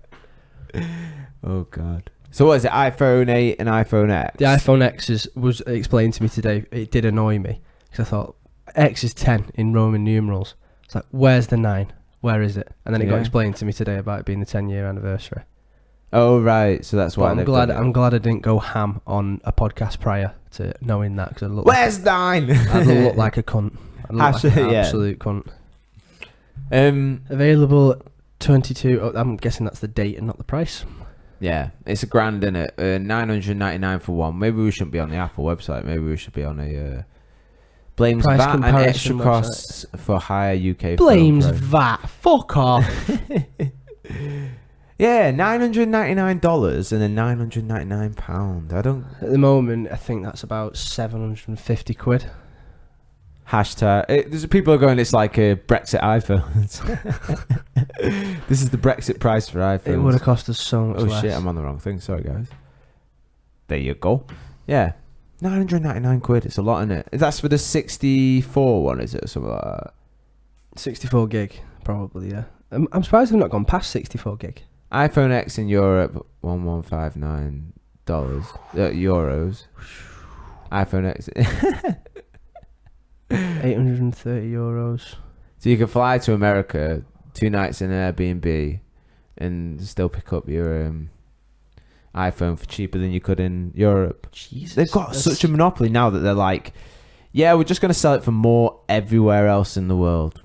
Oh, God. So what is it, iPhone 8 and iPhone X? The iPhone X was explained to me today. It did annoy me because I thought, X is 10 in Roman numerals. It's like, where's the 9? Where is it? And then it got explained to me today about it being the 10-year anniversary. Oh, right. So that's why I'm glad I didn't go ham on a podcast prior to knowing that. Cause where's 9? I'd look like a cunt. I'd look like an absolute cunt. Available 22. Oh, I'm guessing that's the date and not the price. Yeah, it's $1,000 in it. $999 for one. Maybe we shouldn't be on the Apple website. Maybe we should be on a... Blames price VAT and extra costs for higher UK. Blames VAT. Fuck off. Yeah, $999 and then £999. I don't. At the moment, I think that's about 750 quid. Hashtag. There's people are going. It's like a Brexit iPhones. This is the Brexit price for iPhones. It would have cost us so much less. Oh shit! I'm on the wrong thing. Sorry, guys. There you go. Yeah. 999 quid. It's a lot, isn't it? That's for the 64 one, is it? Or something like that. 64 gig, probably, yeah. I'm surprised they've not gone past 64 gig. iPhone X in Europe, $1159 euros. iPhone X, 830 euros. So you can fly to America, 2 nights in an Airbnb, and still pick up your iPhone for cheaper than you could in Europe. Jesus, they've got such a monopoly now that they're like, yeah, we're just going to sell it for more everywhere else in the world.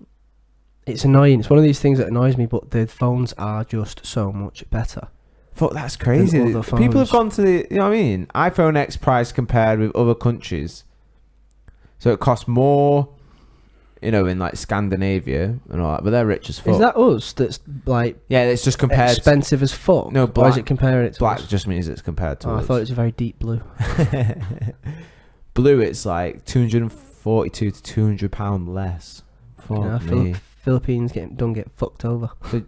It's annoying. It's one of these things that annoys me, but the phones are just so much better. Fuck, that's crazy. People have gone to the, you know what I mean? iPhone X price compared with other countries. So it costs more, you know, in like Scandinavia and all that, but they're rich as fuck. Is that us that's like... Yeah, it's just compared... Expensive as fuck? No, black. Or is it comparing it to black us? Just means it's compared to us. I thought it was a very deep blue. Blue, it's like £242 to £200 less. Fuck me. Philippines don't get fucked over. So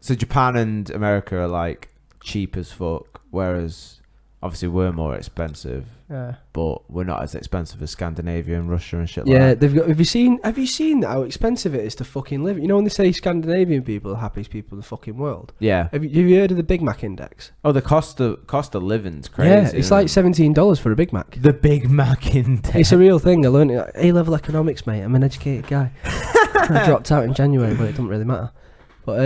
So Japan and America are like cheap as fuck, whereas obviously we're more expensive. Yeah. But we're not as expensive as Scandinavia and Russia and shit like Yeah, that. they've got. Have you seen how expensive it is to fucking live? You know when they say Scandinavian people are the happiest people in the fucking world. Yeah. Have you heard of the Big Mac index? Oh, the cost of living's crazy. Yeah, it's isn't like it? $17 for a Big Mac. The Big Mac index. It's a real thing. I learned it at A-level economics, mate. I'm an educated guy. I dropped out in January, but it doesn't really matter. But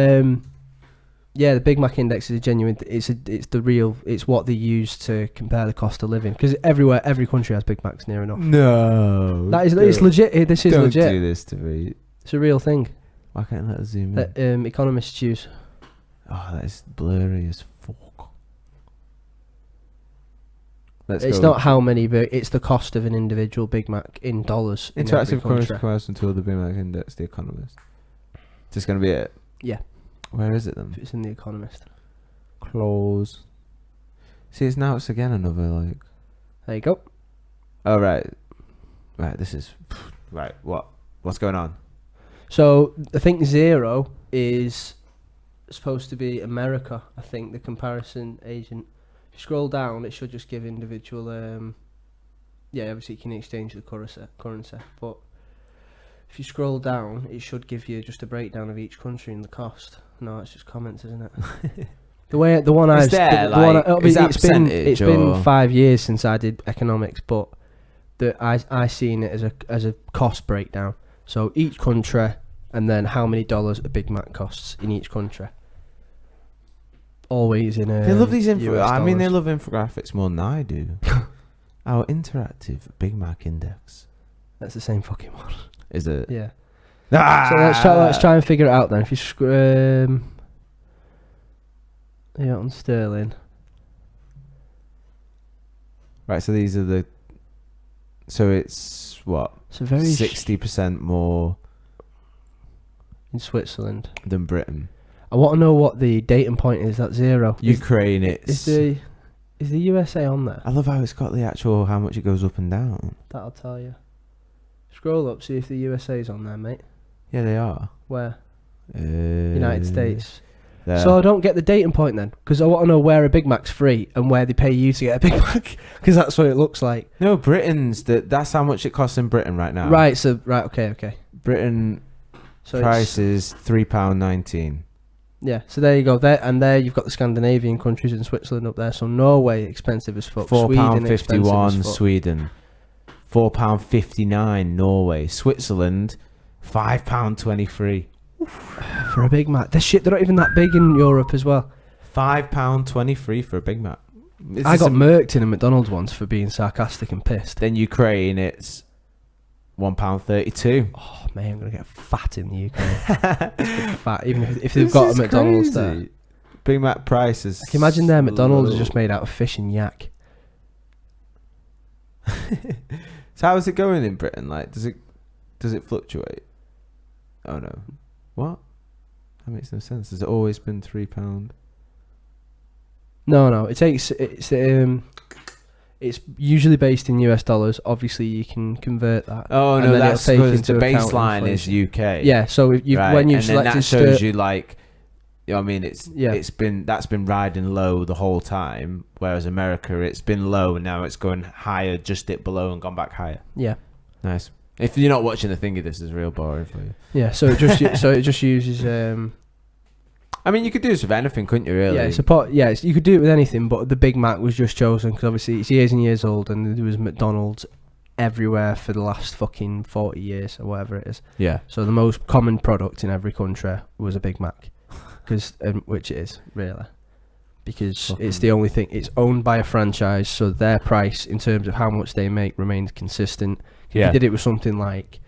yeah, the Big Mac index is a genuine. It's the real. It's what they use to compare the cost of living. Because every country has Big Macs near enough. No. That is it's legit. This is don't legit. do this to me. It's a real thing Why can't I let us zoom in? that economists use. Oh, that is blurry as fuck. It's not how many, but it's the cost of an individual Big Mac in dollars. In every Interactive currency country. comparison tool, the Big Mac index, the Economist. Is this going to be it? Yeah. Where is it then? It's in the Economist. Close. See, it's again another like. There you go. Oh right, this is right. What's going on? So I think 0 is supposed to be America. I think the comparison agent. If you scroll down, it should just give individual. Yeah, obviously you can exchange the currency, but if you scroll down, it should give you just a breakdown of each country and the cost. No, it's just comments, isn't it? The one I've it's been 5 years since I did economics, but I seen it as a cost breakdown. So each country, and then how many dollars a Big Mac costs in each country. Always in a. They love these US they love infographics more than I do. Our interactive Big Mac index. That's the same fucking one. Is it? Yeah. Ah! So let's try and figure it out then. If you yeah, on sterling. Right, so these are the. So it's what? It's a very 60% more in Switzerland than Britain. I want to know what the dating point is. That 0. Ukraine, Is the USA on there? I love how it's got the actual how much it goes up and down. That'll tell you. Scroll up, see if the USA's on there, mate. Yeah, they are. Where? United States. There. So I don't get the dating point then, because I want to know where a Big Mac's free and where they pay you to get a Big Mac, because that's what it looks like. No, that's how much it costs in Britain right now. Right. So okay. Britain So price is £3.19. Yeah. So there you go. There you've got the Scandinavian countries and Switzerland up there. So Norway expensive as fuck. £4.51 Sweden. £4.59 Norway. Switzerland £5.23. For a Big Mac. They're not even that big in Europe as well. £5.23 for a Big Mac. I got murked in a McDonald's once for being sarcastic and pissed. Then Ukraine, it's £1.32. Oh man, I'm gonna get fat in the UK. Fat, even if they've got a McDonald's there. Big Mac prices. Can you imagine their McDonald's is just made out of fish and yak? So how is it going in Britain? Like, does it fluctuate? Oh no. What? That makes no sense. Has it always been £3? No. It's usually based in US dollars. Obviously, you can convert that. Oh no, that's because the baseline is UK. Yeah. So when you select, that shows you like, you know what I mean, that's been riding low the whole time, whereas America, it's been low and now it's going higher, just dipped below and gone back higher. Yeah. Nice. If you're not watching the thingy, this is real boring for you. Yeah. So it just uses. I mean, you could do this with anything, couldn't you? Really? Yeah. You could do it with anything, but the Big Mac was just chosen because obviously it's years and years old, and there was McDonald's everywhere for the last fucking 40 years or whatever it is. Yeah. So the most common product in every country was a Big Mac, which it is really, because it's the only thing. It's owned by a franchise, so their price in terms of how much they make remains consistent. If you did it with something like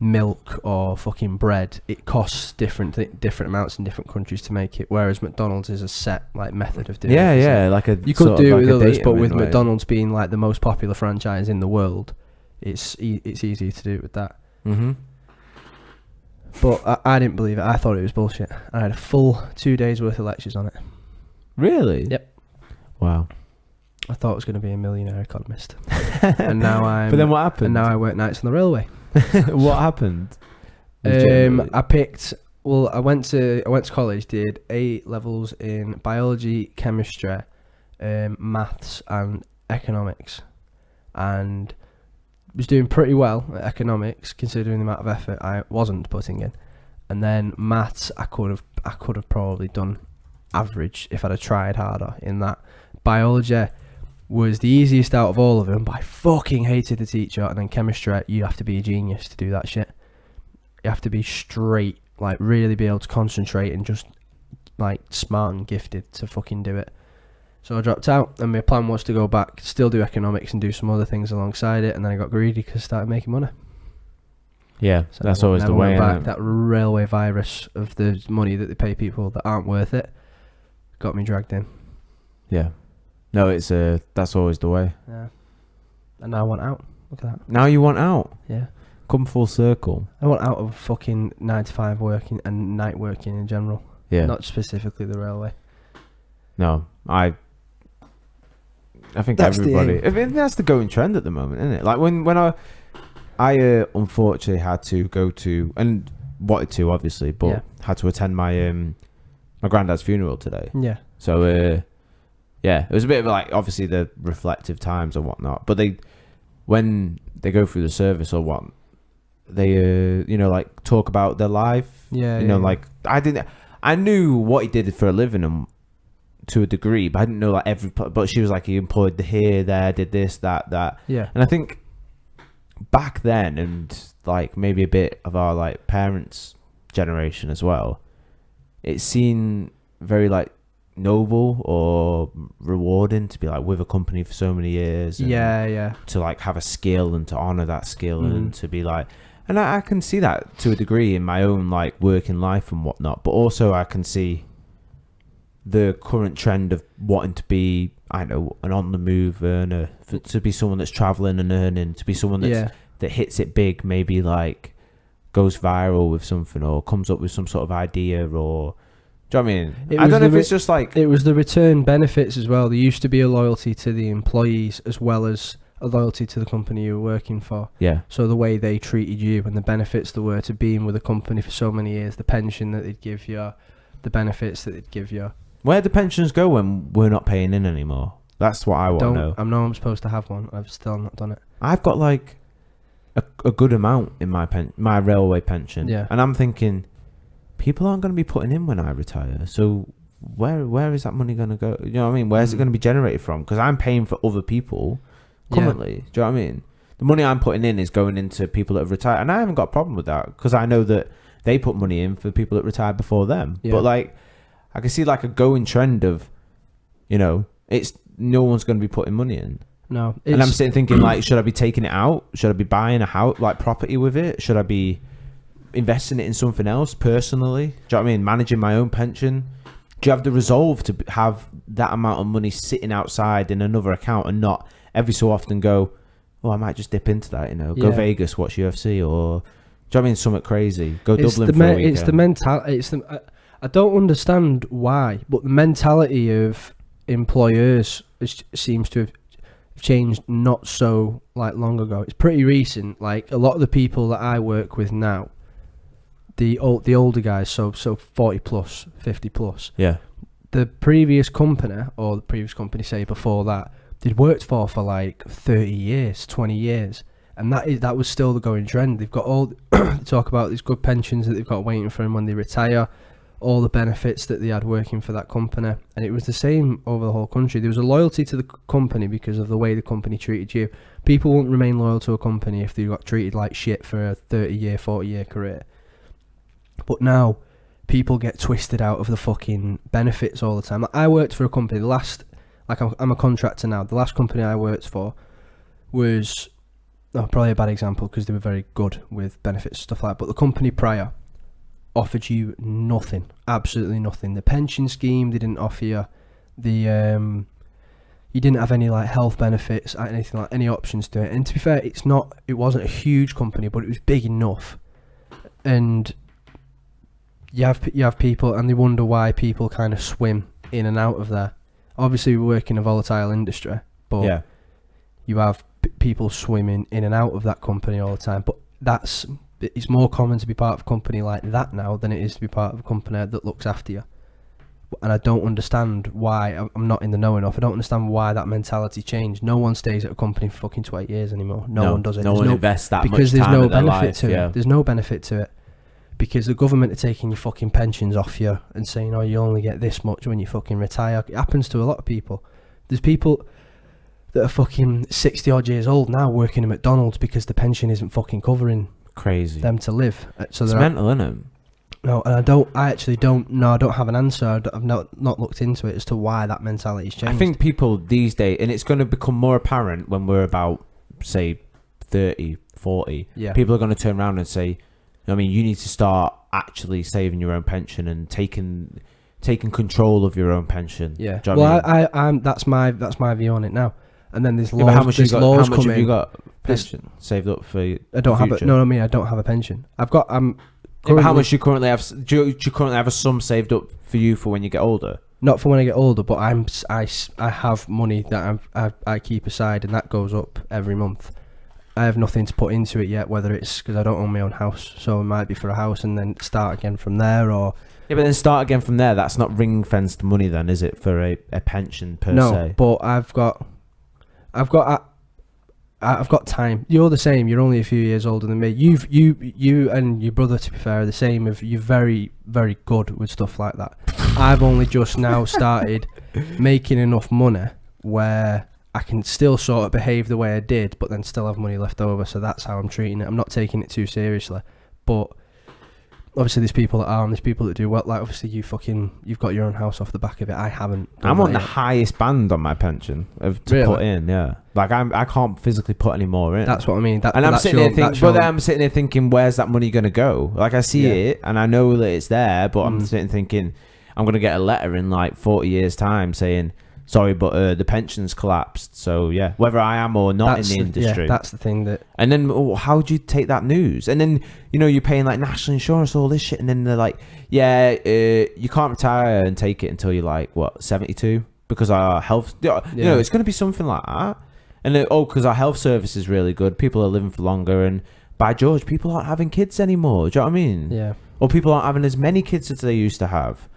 milk or fucking bread, it costs different amounts in different countries to make it, whereas McDonald's is a set like method of doing it. Like a you could do it with others, but with way. McDonald's being like the most popular franchise in the world, it's easy to do it with that. Mm-hmm. But I didn't believe it. I thought it was bullshit. I had a full 2 days worth of lectures on it. Really? Yep. Wow. I thought I was going to be a millionaire economist, and now I'm. But then what happened? And now I work nights on the railway. What happened? I picked. Well, I went to college. Did A levels in biology, chemistry, maths, and economics, and was doing pretty well at economics considering the amount of effort I wasn't putting in. And then maths, I could have probably done average if I'd have tried harder in that. Biology was the easiest out of all of them, but I fucking hated the teacher. And then chemistry, you have to be a genius to do that shit. You have to be straight, like really be able to concentrate and just like smart and gifted to fucking do it. So I dropped out, and my plan was to go back, still do economics and do some other things alongside it. And then I got greedy because I started making money. Yeah, So that's always the way. That railway virus of the money that they pay people that aren't worth it got me dragged in. Yeah. No, that's always the way. Yeah. And now I want out. Look at that. Now you want out. Yeah. Come full circle. I want out of fucking 9 to 5 working and night working in general. Yeah. Not specifically the railway. No, I think That's everybody. I mean, that's the going trend at the moment, isn't it? Like when I unfortunately had to go to, and wanted to obviously, but had to attend my my granddad's funeral today. Yeah. So yeah, it was a bit of like obviously the reflective times and whatnot. But when they go through the service or what, they like talk about their life. Yeah. Like I knew what he did for a living and to a degree, but I didn't know like but she was like, he employed here, there, did this, that. Yeah. And I think back then, and like maybe a bit of our like parents' generation as well, it seemed very like noble or rewarding to be like with a company for so many years. And to like have a skill and to honor that skill and to be like, and I can see that to a degree in my own like working life and whatnot, but also I can see the current trend of wanting to be, I don't know, an on the move earner, to be someone that's traveling and earning, to be someone that hits it big, maybe like goes viral with something or comes up with some sort of idea, or do you know what I mean? I don't know if it's just like it was the return benefits as well. There used to be a loyalty to the employees as well as a loyalty to the company you were working for. Yeah. So the way they treated you and the benefits there were to being with a company for so many years, the pension that they'd give you, the benefits that they'd give you. Where do pensions go when we're not paying in anymore? That's what I want to know. I know I'm supposed to have one. I've still not done it. I've got like a good amount in my railway pension. Yeah. And I'm thinking, people aren't going to be putting in when I retire. So where is that money going to go? You know what I mean? Where's it going to be generated from? Because I'm paying for other people currently. Do you know what I mean? The money I'm putting in is going into people that have retired. And I haven't got a problem with that because I know that they put money in for people that retired before them. Yeah. But like, I can see like a going trend of, it's no one's going to be putting money in. No. And I'm sitting thinking like, should I be taking it out? Should I be buying a house, like property with it? Should I be investing it in something else personally? Do you know what I mean? Managing my own pension? Do you have the resolve to have that amount of money sitting outside in another account and not every so often go, I might just dip into that, go Vegas, watch UFC, or, do you know what I mean? Something crazy. Go Dublin for a weekend. It's the mentality. I don't understand why, but the mentality of employers seems to have changed not so like long ago. It's pretty recent. Like a lot of the people that I work with now, the older guys, so 40 plus, 50 plus. Yeah. The previous company, or the previous company, say before that, they'd worked for like 30 years, 20 years. And that was still the going trend. They've got all they talk about these good pensions that they've got waiting for them when they retire, all the benefits that they had working for that company. And it was the same over the whole country. There was a loyalty to the company because of the way the company treated you. People won't remain loyal to a company if they got treated like shit for a 30-year, 40-year career. But now, people get twisted out of the fucking benefits all the time. Like I worked for a company, I'm a contractor now. The last company I worked for was probably a bad example because they were very good with benefits and stuff like that. But the company prior offered you nothing, absolutely nothing. The pension scheme, they didn't offer you you didn't have any like health benefits, anything like any options to it. And to be fair, it wasn't a huge company, but it was big enough. And you have people, and they wonder why people kind of swim in and out of there. Obviously, we work in a volatile industry, but you have people swimming in and out of that company all the time. But it's more common to be part of a company like that now than it is to be part of a company that looks after you. And I don't understand why. I'm not in the know enough. I don't understand why that mentality changed. No one stays at a company for fucking 20 years anymore. No one does it. No one invests that much time because there's no benefit life, to it. There's no benefit to it. Because the government are taking your fucking pensions off you and saying, oh, you only get this much when you fucking retire. It happens to a lot of people. There's people that are fucking 60 odd years old now working at McDonald's because the pension isn't fucking covering them to live. So it's mental, isn't it? No, and I don't have an answer. I've not looked into it as to why that mentality's changed. I think people these days, and it's going to become more apparent when we're about, say, 30, 40. Yeah. People are going to turn around and say, I mean, you need to start actually saving your own pension and taking control of your own pension. Yeah. Do you know what I mean? That's my view on it now. And then there's laws. But how much have you got pension saved up for? I don't have it. No, I don't have a pension. But how much you currently have? Do you currently have a sum saved up for you for when you get older? Not for when I get older, but I have money that I keep aside, and that goes up every month. I have nothing to put into it yet, whether it's because I don't own my own house, so it might be for a house and then start again from there, or... Yeah, but then start again from there, that's not ring-fenced money then, is it, for a pension per se? No, but I've got time. You're the same, you're only a few years older than me. You and your brother, to be fair, are the same. You're very, very good with stuff like that. I've only just now started making enough money where I can still sort of behave the way I did, but then still have money left over. So that's how I'm treating it. I'm not taking it too seriously. But obviously there's people that are, and there's people that do well. Like obviously you've got your own house off the back of it. I haven't. I'm on the highest band on my pension to put in. Yeah, like I can't physically put any more in. That's what I mean. I'm sitting there thinking, where's that money going to go? Like I see it and I know that it's there, but I'm sitting thinking I'm going to get a letter in like 40 years time saying, sorry, but the pension's collapsed. So yeah, whether I am or not in the industry, that's the thing that. And then how do you take that news? And then you're paying like national insurance, all this shit, and then they're like, you can't retire and take it until you're like 72 because our health. It's going to be something like that. And then, because our health service is really good, people are living for longer, and by George, people aren't having kids anymore. Do you know what I mean? Yeah. Or people aren't having as many kids as they used to have.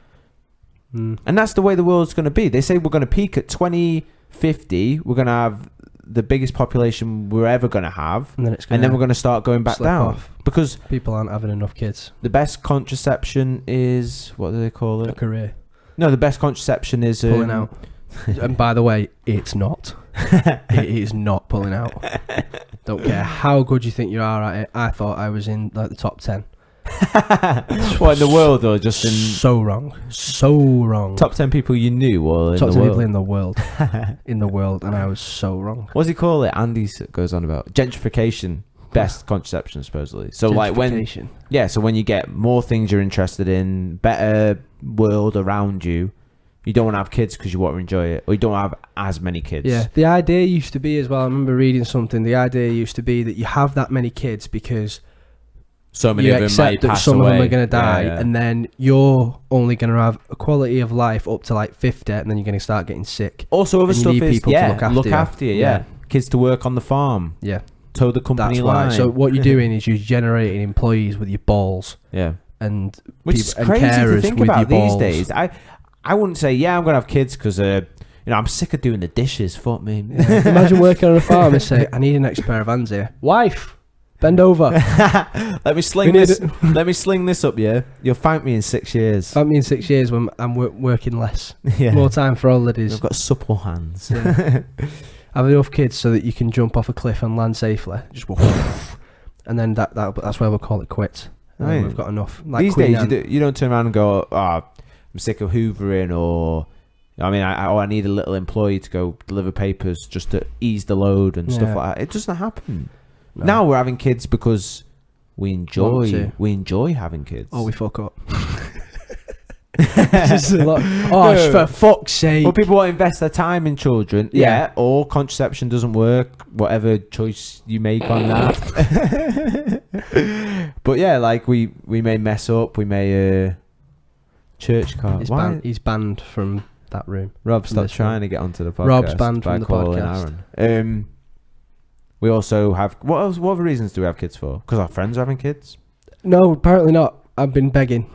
And that's the way the world's going to be. They say we're going to peak at 2050. We're going to have the biggest population we're ever going to have. And then we're going to start going back down. Because people aren't having enough kids. The best contraception is... What do they call it? A career. No, the best contraception is... pulling out. And by the way, it's not. It is not pulling out. Don't care how good you think you are at it. I thought I was in like the top 10. What, in the world or just in... So wrong. Top 10 people you knew or in top the 10 world? people in the world. In the world, and I was so wrong. What does he call it? Andy goes on about gentrification. Best contraception, supposedly. So like when you get more things you're interested in, better world around you, you don't want to have kids because you want to enjoy it, or you don't have as many kids. Yeah, the idea used to be as well, I remember reading something, the idea used to be that you have that many kids because so many you of them accept that some of them are going to die, and then you're only going to have a quality of life up to like 50, and then you're going to start getting sick. Also, other stuff is people to look after you. Kids to work on the farm. Yeah. Toe the company line. So what you're doing is you're generating employees with your balls. Yeah. And which is crazy to think about these days. I wouldn't say I'm going to have kids because I'm sick of doing the dishes. Fuck me. Yeah. Imagine working on a farm and say, I need an extra pair of hands here. Wife, bend over. Let me sling this up. Yeah, you'll thank me in 6 years. Thank me in 6 years when I'm working less. More time for holidays. I've got supple hands. Yeah. Have enough kids so that you can jump off a cliff and land safely. Just and then that's where we'll call it quits. Right. We've got enough. Like these days, you don't turn around and go, I'm sick of hoovering, or I need a little employee to go deliver papers just to ease the load and stuff like that. It doesn't happen. No. Now we're having kids because we enjoy having kids. Oh, we fuck up. This is a lot. For fuck's sake. Well, people want to invest their time in children. Yeah. Or contraception doesn't work. Whatever choice you make on that. But yeah, like we may mess up. We may church card. He's banned from that room. Rob, stop this trying room. to get onto the podcast. Rob's banned by from the calling podcast. Aaron. We also have what other reasons do we have kids for? Because our friends are having kids. No, apparently not. I've been begging.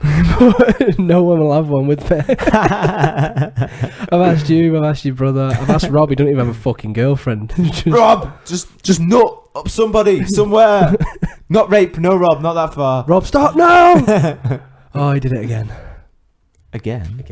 No one will have one with me. I've asked you, I've asked your brother, I've asked Rob, he don't even have a fucking girlfriend. Rob, just nut up somebody, somewhere. Not rape, no Rob, not that far. Rob, stop, no! Oh, he did it again. Again.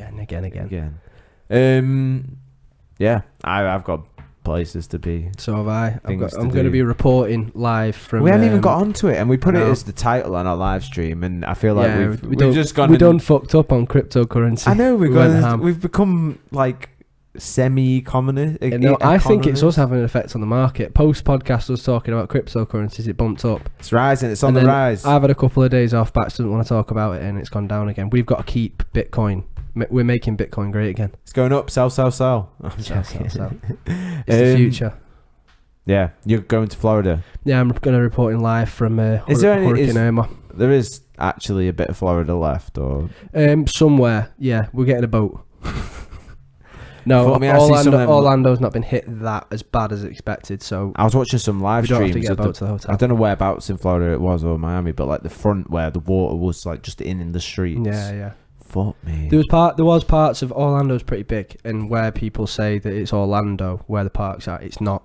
Yeah, I've got places to be. So have I. I'm Things to going to do. be reporting live from... We haven't even got onto it, and we put it no. as the title on our live stream, and I feel like Yeah, we've just gone... We done fucked up on cryptocurrency. I know, We went ham. we've become like semi-communist. I think it's us having an effect on the market. Post-podcast us talking about cryptocurrencies, it bumped up. It's rising, it's on And the then rise. I've had a couple of days off, Bax doesn't want to talk about it, and it's gone down again. We've got to keep Bitcoin. We're making Bitcoin great again. It's going up, sell. I'm So. joking. It's the future. Yeah, you're going to Florida. Yeah, I'm going to reporting live from Hurricane Irma. There is actually a bit of Florida left, or Somewhere, yeah, we're getting a boat. No, Thought me, I see some of them- Orlando's not been hit that as bad as expected, so I was watching some live we don't have to streams get a of boat to the hotel. I don't know whereabouts in Florida it was or Miami, but like the front where the water was like just in the streets. Yeah. Fuck me. There was parts of Orlando's pretty big, and where people say that it's Orlando, where the park's at, it's not.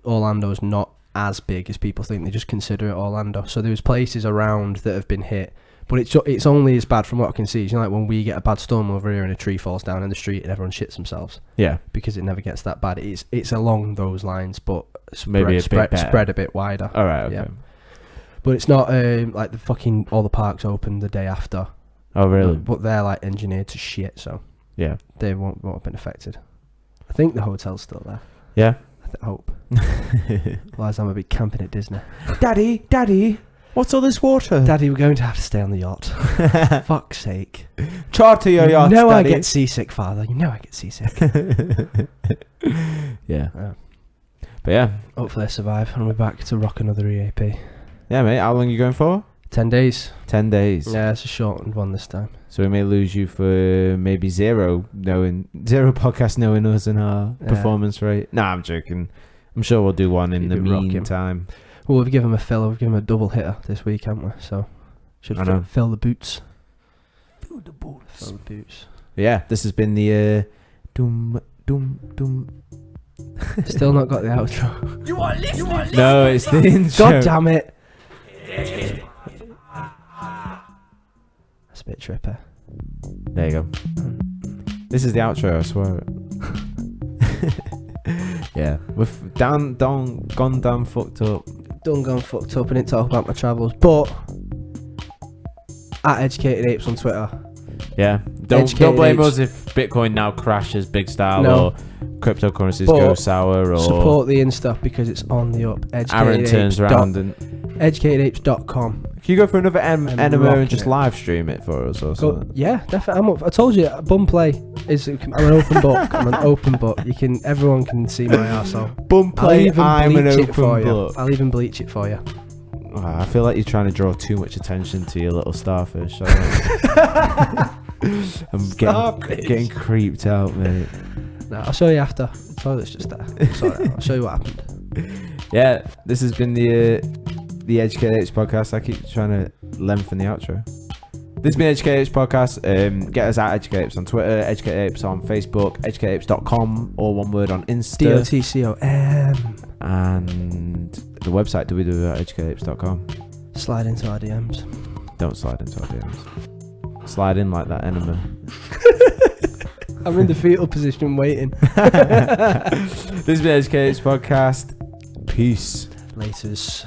Orlando's not as big as people think. They just consider it Orlando. So there's places around that have been hit, but it's only as bad from what I can see. It's like when we get a bad storm over here and a tree falls down in the street and everyone shits themselves. Yeah, because it never gets that bad. It's along those lines, but maybe spread a bit wider. All right, okay. Yeah. But it's not like the fucking all the parks open the day after. Oh really? But they're like engineered to shit, so Yeah. they won't have been affected. I think the hotel's still there. Yeah. I hope. Otherwise, I'm a bit camping at Disney. Daddy, what's all this water? Daddy, we're going to have to stay on the yacht. Fuck's sake. Charter your yacht, You know I Daddy. get seasick, Father. You know I get seasick. Yeah. Yeah. But yeah. Hopefully I survive and we're back to rock another EAP. Yeah, mate. How long are you going for? 10 days. 10 days. Yeah, it's a shortened one this time. So we may lose you for maybe zero podcast knowing us and our performance rate. Nah, I'm joking. I'm sure we'll do one in Keep the it rocking. meantime. Well, we've given him a filler. We've given him a double hitter this week, haven't we? So, should I know. fill the boots. Fill the boots. Yeah, this has been the Doom. Still not got the outro. You are listening. No, it's the intro. God damn it. That's a bit trippy. There you go. This is the outro, I swear it. Yeah, we've gone down, fucked up. Done gone fucked up and didn't talk about my travels, but at Educated Apes on Twitter. Yeah, don't Educated blame Apes. us if Bitcoin now crashes big style No. or cryptocurrencies But go sour or support the Insta because it's on the up. Aaron turns around and EducatedApes.com. can you go for another enema and rocking just it. live stream it for us or something? Yeah, definitely. I'm up. I told you, bum play is. I'm an open book. I'm an open book. Everyone can see my arsehole. Bum play, I'm an bleach it for open you. book. I'll even bleach it for you. Oh, I feel like you're trying to draw too much attention to your little starfish. I'm getting creeped out, mate. No, I'll show you after. The toilet's just there. Sorry, I'll show you what happened. Yeah, this has been the Educated Apes podcast. I keep trying to lengthen the outro. This has been Educated Apes podcast. Get us at Educated Apes on Twitter, Educated Apes on Facebook, educatedapes.com, all one word on Insta. DOTCOM. And the website www.educatedapes.com. Slide into our DMs. Don't slide into our DMs. Slide in like that enema. I'm in the fetal position waiting. This has been Educated Apes podcast. Peace. Laters.